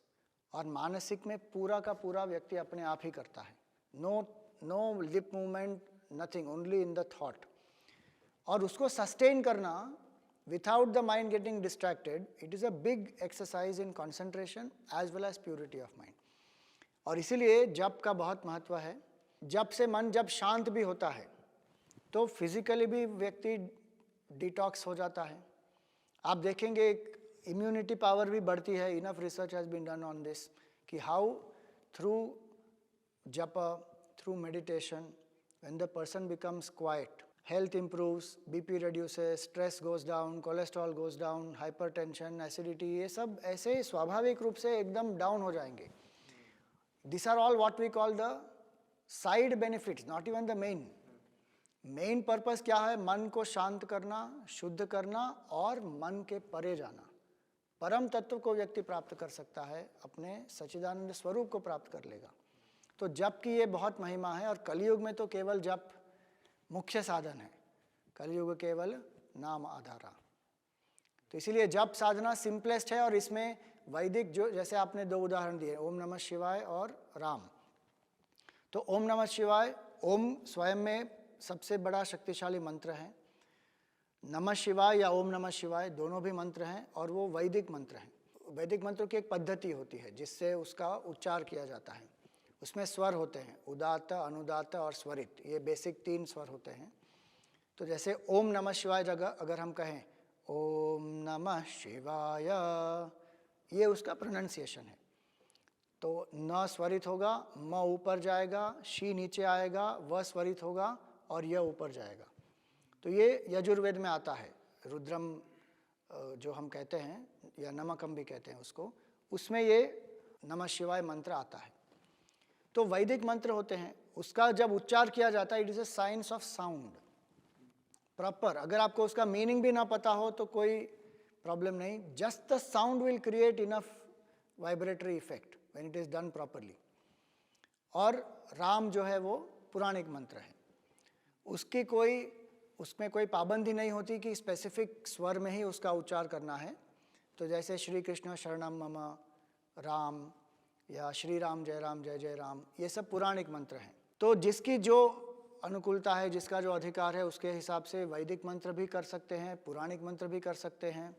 Speaker 2: और मानसिक में पूरा का पूरा व्यक्ति अपने आप ही करता है, no lip movement, nothing, only in the thought. और उसको सस्टेन करना without the mind getting distracted, it is a big exercise in concentration as well as purity of mind. और इसीलिए जप का बहुत महत्व है। जप से मन जब शांत भी होता है तो फिजिकली भी व्यक्ति डिटॉक्स हो जाता है। आप देखेंगे इम्यूनिटी पावर भी बढ़ती है। Enough research has been done on this कि हाउ थ्रू जप, through meditation, when the person becomes quiet, health improves, BP reduces, stress goes down, cholesterol goes down, hypertension, acidity, ये सब ऐसे स्वाभाविक रूप से एकदम डाउन हो जाएंगे। This are all what we call the side benefits, not even the main. Main purpose क्या है? मन को शांत करना, शुद्ध करना और मन के परे जाना। परम तत्व को व्यक्ति प्राप्त कर सकता है, अपने सच्चिदानंद स्वरूप को प्राप्त कर लेगा। तो जप की ये बहुत महिमा है। और कलयुग में तो केवल जप मुख्य साधन है, कलयुग केवल नाम आधारा। तो इसीलिए जप साधना सिंपलेस्ट है। और इसमें वैदिक जो, जैसे आपने 2 उदाहरण दिए, ओम नमः शिवाय और राम। तो ओम नमः शिवाय, ओम स्वयं में सबसे बड़ा शक्तिशाली मंत्र है। नमः शिवाय या ओम नमः शिवाय दोनों भी मंत्र हैं, और वो वैदिक मंत्र हैं। वैदिक मंत्रों की एक पद्धति होती है जिससे उसका उच्चार किया जाता है। उसमें स्वर होते हैं, उदात्त, अनुदात्त और स्वरित, ये बेसिक 3 स्वर होते हैं। तो जैसे ओम नमः शिवाय जगह अगर हम कहें ओम नमः शिवाय, ये उसका प्रोनाउंसिएशन है। तो न स्वरित होगा, म ऊपर जाएगा, शी नीचे आएगा, व स्वरित होगा और य ऊपर जाएगा। तो ये यजुर्वेद में आता है, रुद्रम जो हम कहते हैं या नमकम भी कहते हैं उसको, उसमें ये नमः शिवाय मंत्र आता है। तो वैदिक मंत्र होते हैं, उसका जब उच्चार किया जाता है it is a science of sound proper. अगर आपको उसका मीनिंग भी ना पता हो तो कोई प्रॉब्लम नहीं, just the sound will create enough vibratory effect when it is done properly. और राम जो है वो पुराणिक मंत्र है, उसमें कोई पाबंदी नहीं होती कि स्पेसिफिक स्वर में ही उसका उच्चार करना है। तो जैसे श्री कृष्ण शरणम मम राम या श्री राम जय जय राम, ये सब पुराणिक मंत्र हैं। तो जिसकी जो अनुकूलता है, जिसका जो अधिकार है, उसके हिसाब से वैदिक मंत्र भी कर सकते हैं, पुराणिक मंत्र भी कर सकते हैं।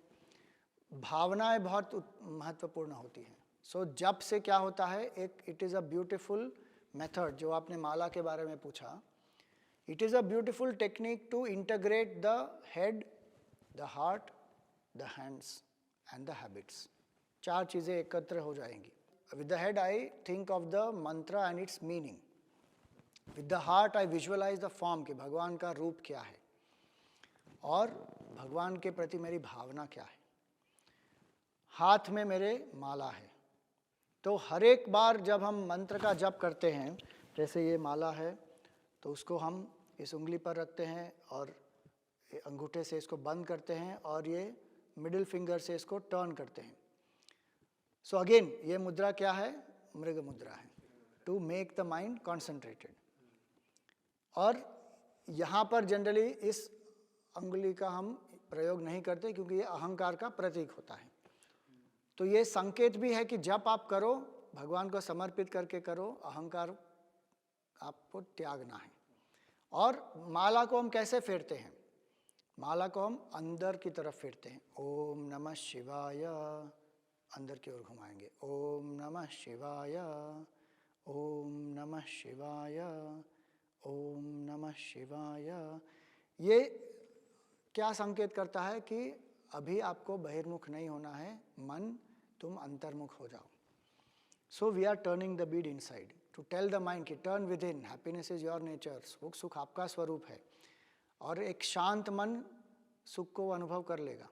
Speaker 2: भावनाएं बहुत महत्वपूर्ण होती हैं। सो जप से क्या होता है, एक it is a beautiful method, जो आपने माला के बारे में पूछा, it is a beautiful technique to integrate the head, the heart, the hands and the habits. 4 चीज़ें एकत्र हो जाएंगी। With the head I think of the mantra and its meaning, with the heart I visualise the form, कि भगवान का रूप क्या है और भगवान के प्रति मेरी भावना क्या है। हाथ में मेरे माला है। तो हर एक बार जब हम मंत्र का जप करते हैं, जैसे ये माला है तो उसको हम इस उंगली पर रखते हैं और अंगूठे से इसको बंद करते हैं और ये मिडिल फिंगर से इसको टर्न करते हैं। सो अगेन ये मुद्रा क्या है, मृग मुद्रा है, to make the mind concentrated. और यहाँ पर जनरली इस अंगुली का हम प्रयोग नहीं करते क्योंकि ये अहंकार का प्रतीक होता है। तो ये संकेत भी है कि जब आप करो भगवान को समर्पित करके करो, अहंकार आपको त्यागना है। और माला को हम कैसे फेरते हैं, माला को हम अंदर की तरफ फेरते हैं। ओम नमः शिवाय, अंदर की ओर घुमाएंगे। ओम नमः शिवाय, ओम नमः शिवाय, ओम नमः शिवाय। ये क्या संकेत करता है कि अभी आपको बहिर्मुख नहीं होना है, मन तुम अंतर्मुख हो जाओ। So we are turning the bead inside to tell the mind कि turn within, happiness is your nature, सुख आपका स्वरूप है। और एक शांत मन सुख को अनुभव कर लेगा।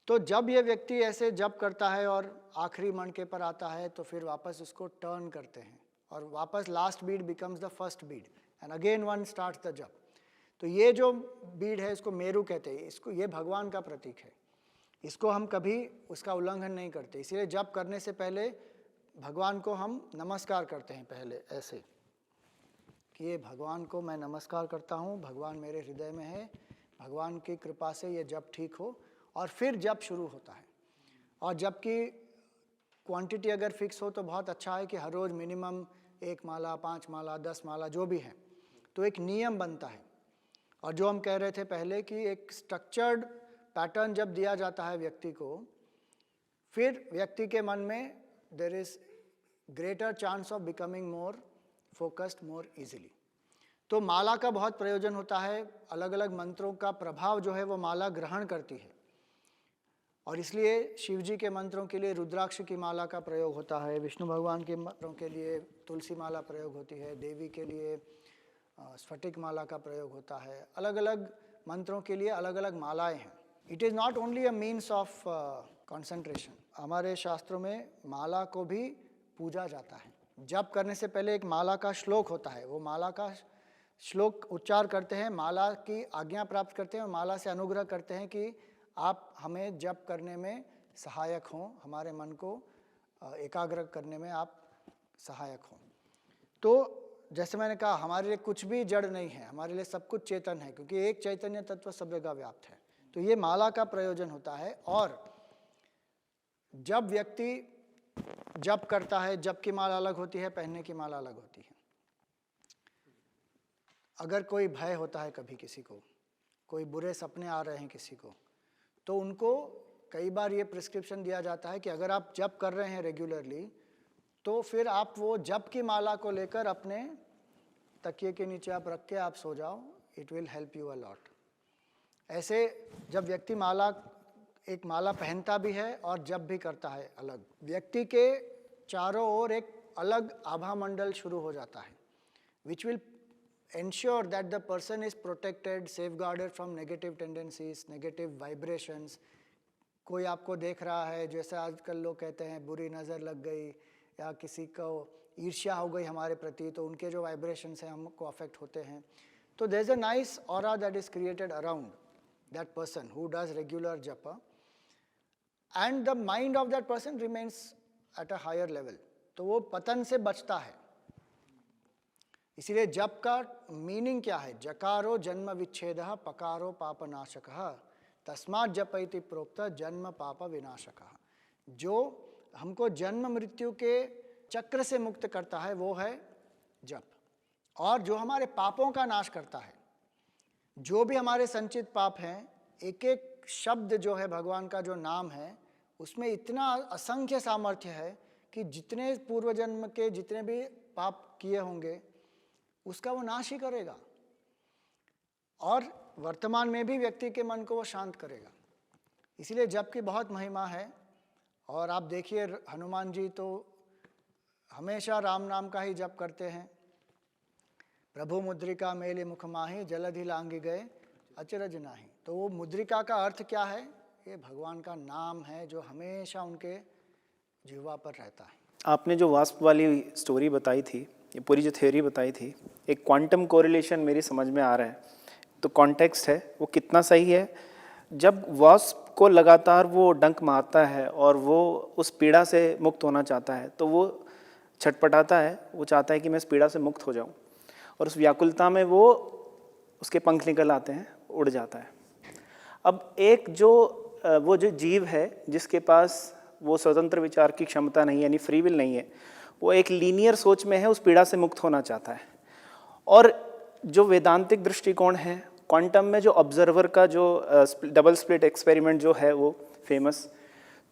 Speaker 2: तो जब ये व्यक्ति ऐसे जप करता है और आखिरी मणके पर आता है तो फिर वापस उसको टर्न करते हैं और वापस last Beed becomes the first Beed and again one starts the जप। तो ये जो बीड है इसको मेरू कहते हैं, इसको ये भगवान का प्रतीक है, इसको हम कभी उसका उल्लंघन नहीं करते। इसीलिए जप करने से पहले भगवान को हम नमस्कार करते हैं पहले ऐसे कि ये भगवान को मैं नमस्कार करता हूँ, भगवान मेरे हृदय में है, भगवान की कृपा से ये जप ठीक हो। और फिर जप शुरू होता है। और जप की क्वांटिटी अगर फिक्स हो तो बहुत अच्छा है कि हर रोज़ मिनिमम 1 माला, 5 माला, 10 माला जो भी है, तो एक नियम बनता है। और जो हम कह रहे थे पहले कि एक स्ट्रक्चर्ड पैटर्न जब दिया जाता है व्यक्ति को, फिर व्यक्ति के मन में there is greater chance of becoming more focused more easily. तो माला का बहुत प्रयोजन होता है, अलग अलग मंत्रों का प्रभाव जो है वो माला ग्रहण करती है। और इसलिए शिव जी के मंत्रों के लिए रुद्राक्ष की माला का प्रयोग होता है, विष्णु भगवान के मंत्रों के लिए तुलसी माला प्रयोग होती है, देवी के लिए स्फटिक माला का प्रयोग होता है। अलग अलग मंत्रों के लिए अलग अलग मालाएं हैं। It is not only a means of concentration. हमारे शास्त्रों में माला को भी पूजा जाता है। जप करने से पहले एक माला का श्लोक होता है, वो माला का श्लोक उच्चार करते हैं, माला की आज्ञा प्राप्त करते हैं और माला से अनुग्रह करते हैं कि आप हमें जप करने में सहायक हों, हमारे मन को एकाग्र करने में आप सहायक हों। तो जैसे मैंने कहा, हमारे लिए कुछ भी जड़ नहीं है, हमारे लिए सब कुछ चेतन है, क्योंकि एक चैतन्य तत्व सब जगह व्याप्त है। तो ये माला का प्रयोजन होता है। और जब व्यक्ति जप करता है, जप की माला अलग होती है, पहनने की माला अलग होती है। अगर कोई भय होता है कभी किसी को, कोई बुरे सपने आ रहे हैं किसी को, तो उनको कई बार ये प्रिस्क्रिप्शन दिया जाता है कि अगर आप जप कर रहे हैं रेगुलरली तो फिर आप वो जप की माला को लेकर अपने तकिए के नीचे आप रख के आप सो जाओ, it will help you a lot. ऐसे जब व्यक्ति माला एक माला पहनता भी है और जप भी करता है अलग, व्यक्ति के चारों ओर एक अलग आभा मंडल शुरू हो जाता है, which will ensure that the person is protected, safeguarded from negative tendencies, negative vibrations. कोई आपको देख रहा है, जैसे आजकल लोग कहते हैं बुरी नज़र लग गई या किसी को ईर्ष्या हो गई हमारे प्रति, तो उनके जो वाइब्रेशंस हैं हमको अफेक्ट होते हैं. तो there is a nice aura that is created around that person who does regular japa, and the mind of that person remains at a higher level. तो वो पतन से बचता है. इसीलिए जप का मीनिंग क्या है? जकारो जन्म विच्छेदः पकारो पापनाशकः तस्मात् जप इति प्रोक्त जन्म पाप विनाशकः. जो हमको जन्म मृत्यु के चक्र से मुक्त करता है वो है जप, और जो हमारे पापों का नाश करता है, जो भी हमारे संचित पाप हैं, एक एक शब्द जो है भगवान का जो नाम है उसमें इतना असंख्य सामर्थ्य है कि जितने पूर्व जन्म के जितने भी पाप किए होंगे उसका वो नाश ही करेगा, और वर्तमान में भी व्यक्ति के मन को वो शांत करेगा. इसीलिए जप की बहुत महिमा है. और आप देखिए हनुमान जी तो हमेशा राम नाम का ही जप करते हैं. प्रभु मुद्रिका मेले मुख माही जलधि लांघि गए अचरज नाही. तो वो मुद्रिका का अर्थ क्या है? ये भगवान का नाम है जो हमेशा उनके जिह्वा पर रहता है.
Speaker 3: आपने जो वास्प वाली स्टोरी बताई थी, ये पूरी जो थ्योरी बताई थी, एक क्वांटम कोरिलेशन मेरी समझ में आ रहा है. तो कॉन्टेक्स्ट है वो कितना सही है? जब वास्प को लगातार वो डंक मारता है और वो उस पीड़ा से मुक्त होना चाहता है, तो वो छटपटाता है, वो चाहता है कि मैं इस पीड़ा से मुक्त हो जाऊं, और उस व्याकुलता में वो उसके पंख निकल आते हैं, उड़ जाता है. अब एक वो जो जीव है जिसके पास वो स्वतंत्र विचार की क्षमता नहीं है, यानी फ्री विल नहीं है, वो एक लीनियर सोच में है, उस पीड़ा से मुक्त होना चाहता है. और जो वेदांतिक दृष्टिकोण है, क्वांटम में जो ऑब्जर्वर का जो डबल स्प्लिट एक्सपेरिमेंट जो है वो फेमस,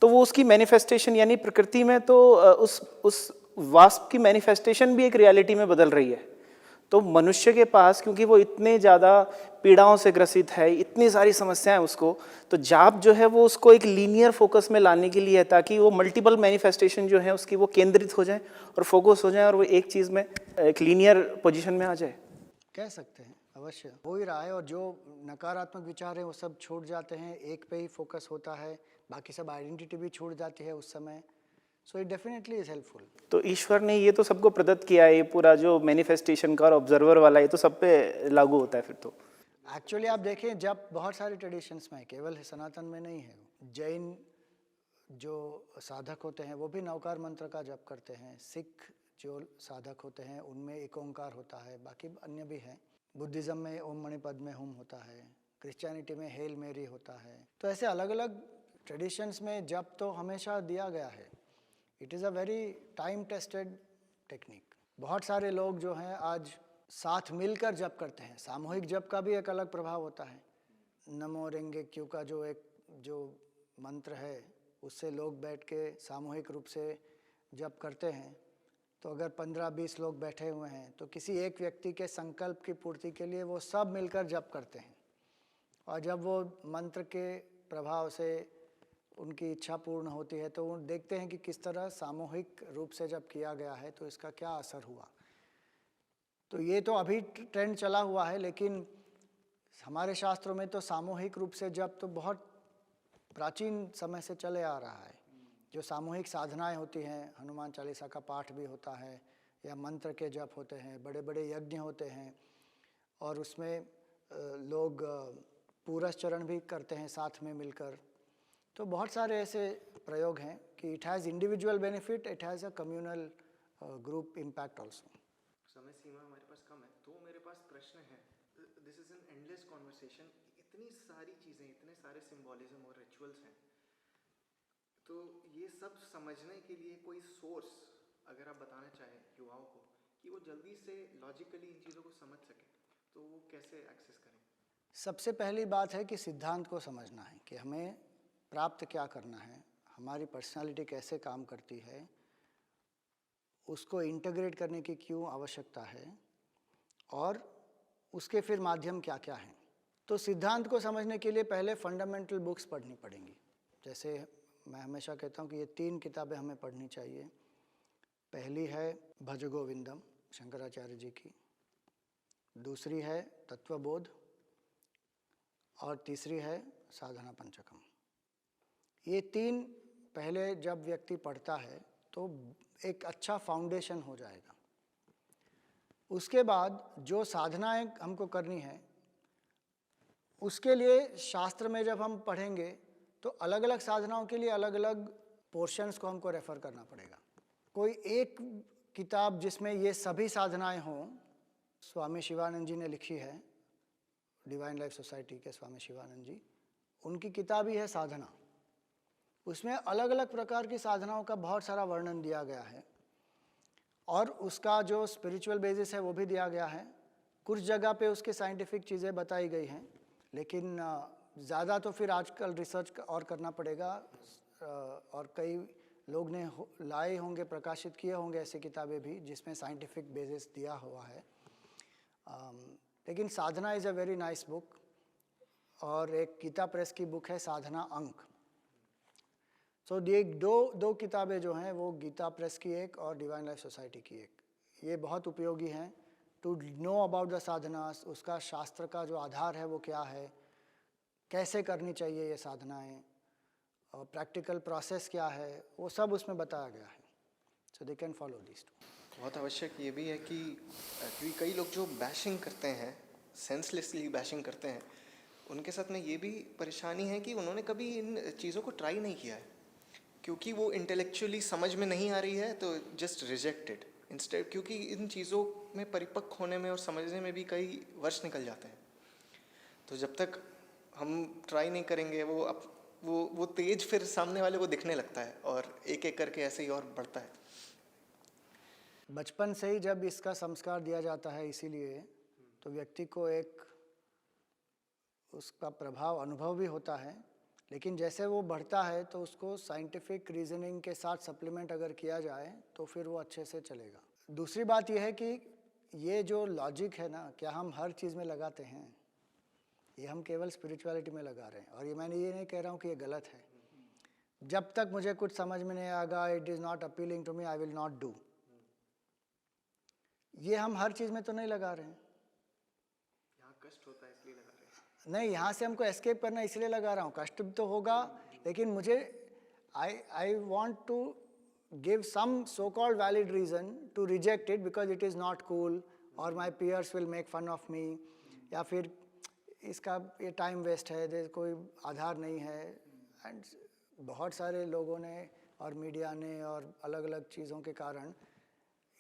Speaker 3: तो वो उसकी मैनिफेस्टेशन, यानी प्रकृति में तो उस वास्प की मैनिफेस्टेशन भी एक रियलिटी में बदल रही है. तो मनुष्य के पास, क्योंकि वो इतने ज़्यादा पीड़ाओं से ग्रसित है, इतनी सारी समस्याएं उसको, तो जाप जो है वो उसको एक लीनियर फोकस में लाने के लिए है, ताकि वो मल्टीपल मैनिफेस्टेशन जो है उसकी वो केंद्रित हो जाए और फोकस हो जाए, और वो एक चीज़ में एक लीनियर पोजीशन में आ जाए.
Speaker 2: कह सकते हैं, अवश्य हो ही रहा है. और जो नकारात्मक विचार है वो सब छूट जाते हैं, एक पे ही फोकस होता है, बाकी सब आइडेंटिटी भी छूट जाती है उस समय. So it definitely is helpful.
Speaker 3: तो ईश्वर ने ये तो सबको प्रदत्त किया है, ये पूरा जो मैनिफेस्टेशन का और ऑब्जर्वर वाला, ये तो सब पे लागू होता है फिर तो.
Speaker 2: एक्चुअली आप देखें, जब बहुत सारे ट्रेडिशंस में है, केवल सनातन में नहीं है. जैन जो साधक होते हैं वो भी नवकार मंत्र का जप करते हैं. सिख जो साधक होते हैं उनमें एक ओंकार होता है, बाकी अन्य भी हैं. बुद्धिज़्म में ओम मणि पद में हुम होता है, क्रिश्चियनिटी में हेल मेरी होता है. तो ऐसे अलग अलग ट्रेडिशंस में जप तो हमेशा दिया गया है. It is a very time tested technique. बहुत सारे लोग जो हैं आज साथ मिलकर जप करते हैं. सामूहिक जप का भी एक अलग प्रभाव होता है. नमो रेंगे क्यू का जो मंत्र है उससे लोग बैठ के सामूहिक रूप से जप करते हैं. तो अगर 15-20 लोग बैठे हुए हैं तो किसी एक व्यक्ति के संकल्प की पूर्ति के लिए वो सब मिलकर जप करते हैं, और जब वो मंत्र के प्रभाव से उनकी इच्छा पूर्ण होती है तो वो देखते हैं कि किस तरह सामूहिक रूप से जब किया गया है तो इसका क्या असर हुआ. तो ये तो अभी ट्रेंड चला हुआ है, लेकिन हमारे शास्त्रों में तो सामूहिक रूप से जप तो बहुत प्राचीन समय से चले आ रहा है. जो सामूहिक साधनाएं होती हैं, हनुमान चालीसा का पाठ भी होता है, या मंत्र के जप होते हैं, बड़े बड़े यज्ञ होते हैं, और उसमें लोग पूरस चरण भी करते हैं साथ में मिलकर. तो बहुत सारे ऐसे प्रयोग हैं कि it has individual benefit, it has a communal group impact also.
Speaker 1: समय सीमा हमारे पास कम है, तो मेरे पास प्रश्न है. This is an endless conversation. इतनी सारी चीज़ें, इतने सारे सिंबॉलिज्म और रिचुअल्स हैं, तो ये सब समझने के लिए कोई सोर्स अगर आप बताना चाहें युवाओं को कि वो जल्दी से लॉजिकली इन चीज़ों को समझ सकें, तो वो कैसे एक्सेस करें?
Speaker 2: सबसे पहली बात है कि सिद्धांत को समझना है कि हमें प्राप्त क्या करना है, हमारी पर्सनालिटी कैसे काम करती है, उसको इंटीग्रेट करने की क्यों आवश्यकता है, और उसके फिर माध्यम क्या क्या हैं. तो सिद्धांत को समझने के लिए पहले फंडामेंटल बुक्स पढ़नी पड़ेंगी. जैसे मैं हमेशा कहता हूँ कि ये 3 किताबें हमें पढ़नी चाहिए। पहली है भज गोविंदम शंकराचार्य जी की, दूसरी है तत्वबोध और तीसरी है साधना पंचकम। ये 3 पहले जब व्यक्ति पढ़ता है तो एक अच्छा फाउंडेशन हो जाएगा। उसके बाद जो साधनाएं हमको करनी है उसके लिए शास्त्र में जब हम पढ़ेंगे तो अलग अलग साधनाओं के लिए अलग अलग पोर्शंस को हमको रेफ़र करना पड़ेगा। कोई एक किताब जिसमें ये सभी साधनाएं हों, स्वामी शिवानंद जी ने लिखी है, डिवाइन लाइफ सोसाइटी के स्वामी शिवानंद जी, उनकी किताब ही है साधना। उसमें अलग अलग प्रकार की साधनाओं का बहुत सारा वर्णन दिया गया है और उसका जो स्पिरिचुअल बेसिस है वो भी दिया गया है। कुछ जगह पे उसकी साइंटिफिक चीज़ें बताई गई हैं, लेकिन ज़्यादा तो फिर आजकल रिसर्च और करना पड़ेगा और कई लोग ने लाए होंगे, प्रकाशित किए होंगे ऐसी किताबें भी जिसमें साइंटिफिक बेसिस दिया हुआ है। लेकिन Sadhana is a very nice book. और एक गीता प्रेस की बुक है साधना अंक। सो ये दो किताबें जो हैं वो गीता प्रेस की एक और डिवाइन लाइफ सोसाइटी की एक, ये बहुत उपयोगी हैं टू नो अबाउट द साधनास। उसका शास्त्र का जो आधार है वो क्या है, कैसे करनी चाहिए ये साधनाएं, और प्रैक्टिकल प्रोसेस क्या है, वो सब उसमें बताया गया है। So they can follow this too.
Speaker 1: बहुत आवश्यक ये भी है कि क्योंकि कई लोग जो बैशिंग करते हैं, सेंसलेसली बैशिंग करते हैं, उनके साथ में ये भी परेशानी है कि उन्होंने कभी इन चीज़ों को ट्राई नहीं किया है, क्योंकि वो इंटेलेक्चुअली समझ में नहीं आ रही है तो जस्ट रिजेक्टेड इंस्टेड, क्योंकि इन चीज़ों में परिपक्व होने में और समझने में भी कई वर्ष निकल जाते हैं। तो जब तक हम ट्राई नहीं करेंगे वो तेज फिर सामने वाले को दिखने लगता है और एक एक करके ऐसे ही और बढ़ता है।
Speaker 2: बचपन से ही जब इसका संस्कार दिया जाता है इसीलिए तो व्यक्ति को एक उसका प्रभाव अनुभव भी होता है, लेकिन जैसे वो बढ़ता है तो उसको साइंटिफिक रीजनिंग के साथ सप्लीमेंट अगर किया जाए तो फिर वो अच्छे से चलेगा। दूसरी बात यह है कि ये जो लॉजिक है ना, क्या हम हर चीज़ में लगाते हैं? ये हम केवल स्पिरिचुअलिटी में लगा रहे हैं। और ये मैंने ये नहीं कह रहा हूँ कि ये गलत है। जब तक मुझे कुछ समझ में नहीं आएगा, it is not appealing to me, I will not do. ये हम हर चीज़ में तो नहीं लगा रहे हैं।
Speaker 1: यहाँ कष्ट होता है इसलिए लगा रहे हैं।
Speaker 2: नहीं, यहाँ से हमको एस्केप करना इसलिए लगा रहा हूँ। कष्ट तो होगा, लेकिन मुझे I want to give some so called valid reason to reject it because it is not cool और my peers will make fun of me, या फिर इसका ये टाइम वेस्ट है, कोई आधार नहीं है। एंड बहुत सारे लोगों ने और मीडिया ने और अलग अलग चीज़ों के कारण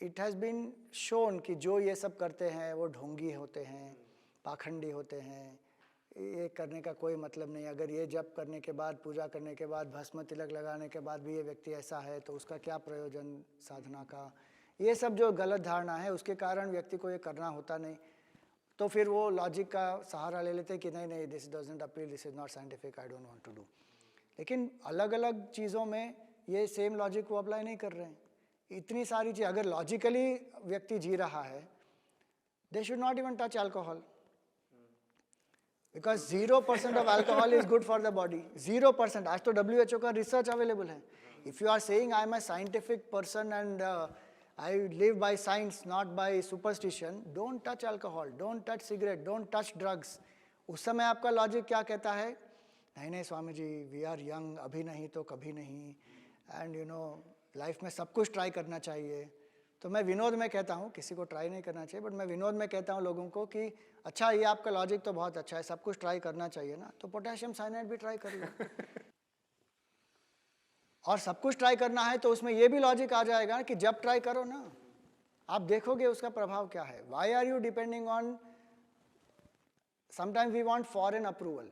Speaker 2: इट हैज़ बीन शोन कि जो ये सब करते हैं वो ढोंगी होते हैं, पाखंडी होते हैं, ये करने का कोई मतलब नहीं। अगर ये जप करने के बाद, पूजा करने के बाद, भस्म तिलक लगाने के बाद भी ये व्यक्ति ऐसा है तो उसका क्या प्रयोजन साधना का। ये सब जो गलत धारणा है उसके कारण व्यक्ति को ये करना होता नहीं। तो फिर वो लॉजिक का सहारा ले लेते कि नहीं, this doesn't appeal, this is not scientific, I don't want to do. लेकिन अलग अलग चीज़ों में ये सेम लॉजिक को अप्लाई नहीं कर रहे हैं। इतनी सारी चीज़ अगर लॉजिकली व्यक्ति जी रहा है, they should not even touch alcohol, because 0% of alcohol is good for the body. 0%। आज तो WHO का रिसर्च अवेलेबल है। If you are saying I am a scientific person and I live by science not by superstition, don't touch alcohol, don't touch cigarette, don't touch drugs. उस समय आपका logic क्या कहता है? नहीं Swami ji, we are young, अभी नहीं तो कभी नहीं, एंड यू नो लाइफ में सब कुछ ट्राई करना चाहिए। तो मैं विनोद में कहता हूँ, किसी को ट्राई नहीं करना चाहिए, बट मैं विनोद में कहता हूँ लोगों को कि अच्छा ये आपका लॉजिक तो बहुत अच्छा है, सब कुछ ट्राई करना चाहिए ना, तो पोटेशियम साइनाइड भी ट्राई कर लो। और सब कुछ ट्राई करना है तो उसमें ये भी लॉजिक आ जाएगा कि जब ट्राई करो ना, आप देखोगे उसका प्रभाव क्या है। Why are you depending on, sometimes we want foreign approval.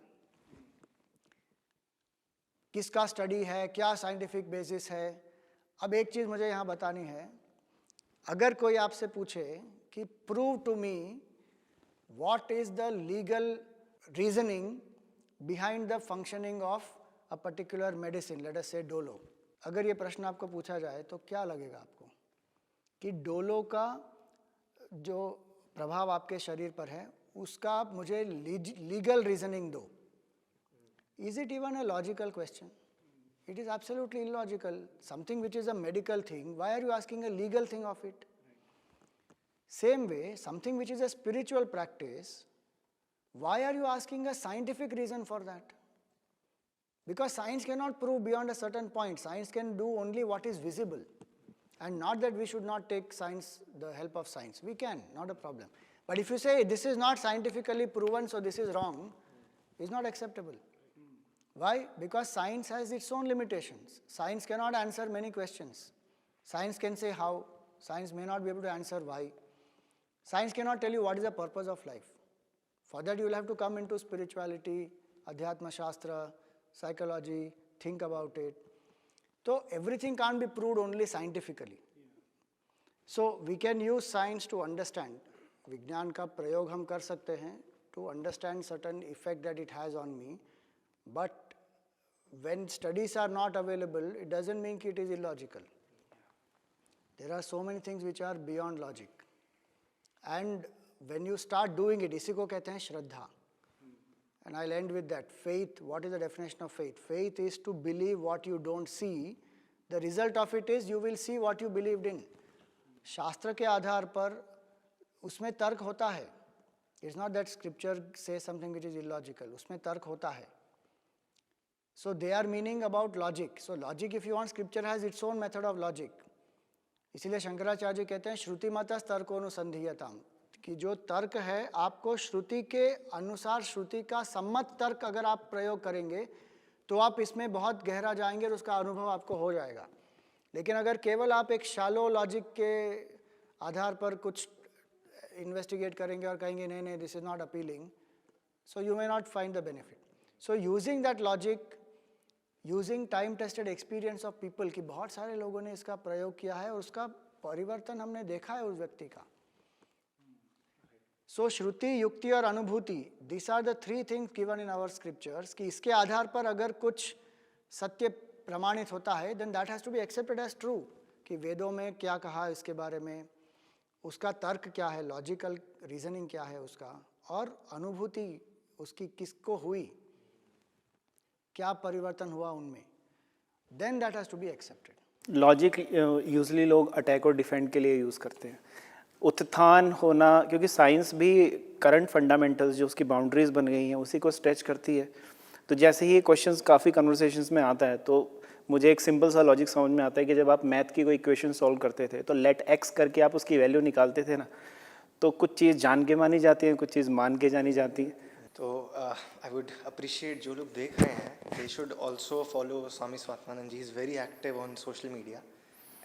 Speaker 2: किसका स्टडी है, क्या साइंटिफिक बेसिस है। अब एक चीज़ मुझे यहाँ बतानी है, अगर कोई आपसे पूछे कि prove to me what is the legal reasoning behind the functioning of a particular medicine, let us say Dolo, अगर ये प्रश्न आपको पूछा जाए तो क्या लगेगा आपको कि डोलो का जो प्रभाव आपके शरीर पर है उसका आप मुझे लीगल रीजनिंग दो। Is it even a logical question? It is absolutely illogical. Something which is a medical thing, why are you asking a legal thing of it? Same way, something which is a spiritual practice, why are you asking a scientific reason for that? Because science cannot prove beyond a certain point. Science can do only what is visible. And not that we should not take science, the help of science. We can, not a problem. But if you say this is not scientifically proven, so this is wrong, it's not acceptable. Why? Because science has its own limitations. Science cannot answer many questions. Science can say how. Science may not be able to answer why. Science cannot tell you what is the purpose of life. For that you will have to come into spirituality, Adhyatma Shastra, psychology, think about it. So everything can't be proved only scientifically. So we can use science to understand. विज्ञान का प्रयोग हम कर सकते हैं to understand certain effect that it has on me. But when studies are not available, it doesn't mean it is illogical. There are so many things which are beyond logic. And when you start doing it, इसी को कहते हैं श्रद्धा. And I'll end with that. Faith, what is the definition of faith? Faith is to believe what you don't see. The result of it is you will see what you believed in. शास्त्र के आधार पर उसमें तर्क होता है. It's not that scripture says something which is illogical. उसमें तर्क होता है. So they are meaning about logic. So logic, if you want, scripture has its own method of logic. इसीलिए शंकराचार्य जी कहते हैं श्रुति मतस तर्कोनुसंधीयताम, कि जो तर्क है आपको श्रुति के अनुसार, श्रुति का सम्मत तर्क अगर आप प्रयोग करेंगे तो आप इसमें बहुत गहरा जाएंगे और उसका अनुभव आपको हो जाएगा. लेकिन अगर केवल आप एक शैलो लॉजिक के आधार पर कुछ इन्वेस्टिगेट करेंगे और कहेंगे नहीं नहीं this is not appealing, so you may not find the benefit. So using that logic, using time tested experience of people, कि बहुत सारे लोगों ने इसका प्रयोग किया है और उसका परिवर्तन हमने देखा है उस व्यक्ति का. सो श्रुति, युक्ति और अनुभूति, this are the three things given in our scriptures, कि इसके आधार पर अगर कुछ सत्य प्रमाणित होता है then that has to be accepted as true. कि वेदों में क्या कहा इसके बारे में, उसका तर्क क्या है, लॉजिकल रीजनिंग क्या है उसका, और अनुभूति उसकी किसको हुई, क्या परिवर्तन हुआ उनमें, then that has to be accepted.
Speaker 3: Logic usually लोग अटैक और डिफेंड के लिए यूज़ करते हैं. उत्थान होना, क्योंकि साइंस भी करंट फंडामेंटल्स जो उसकी बाउंड्रीज बन गई हैं उसी को स्ट्रेच करती है. तो जैसे ही ये क्वेश्चंस काफ़ी कन्वर्सेशंस में आता है तो मुझे एक सिंपल सा लॉजिक समझ में आता है कि जब आप मैथ की कोई इक्वेशन सॉल्व करते थे तो लेट एक्स करके आप उसकी वैल्यू निकालते थे ना, तो कुछ चीज़ जान के मानी जाती है, कुछ चीज़ मान के जानी जाती है.
Speaker 1: तो आई वुड अप्रिशिएट जो लोग देख रहे हैं they should also follow Swami Swatmanand ji. Is very active on social media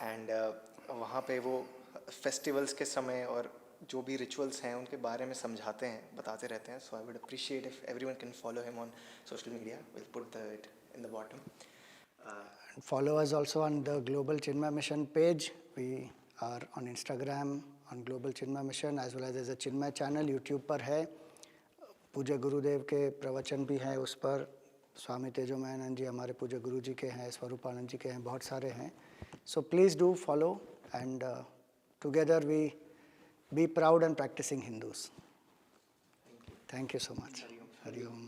Speaker 1: and वहाँ पे वो फेस्टिवल्स के समय और जो भी रिचुअल्स हैं उनके बारे में समझाते हैं, बताते रहते हैं. So I would appreciate if everyone can follow him on social media. Will put it in the bottom.
Speaker 2: Follow us also on the Global Chinmay Mission page. We are on Instagram on Global Chinmay Mission as well as there's a Chinmay channel YouTube पर है. पूज्य गुरुदेव के प्रवचन भी हैं उस पर. स्वामी तेजोमयानंद जी हमारे पूज्य गुरु जी के हैं, स्वरूपानंद जी के हैं, बहुत सारे हैं. So please do follow and together we be proud and practicing Hindus. Thank you so much. Hari Om.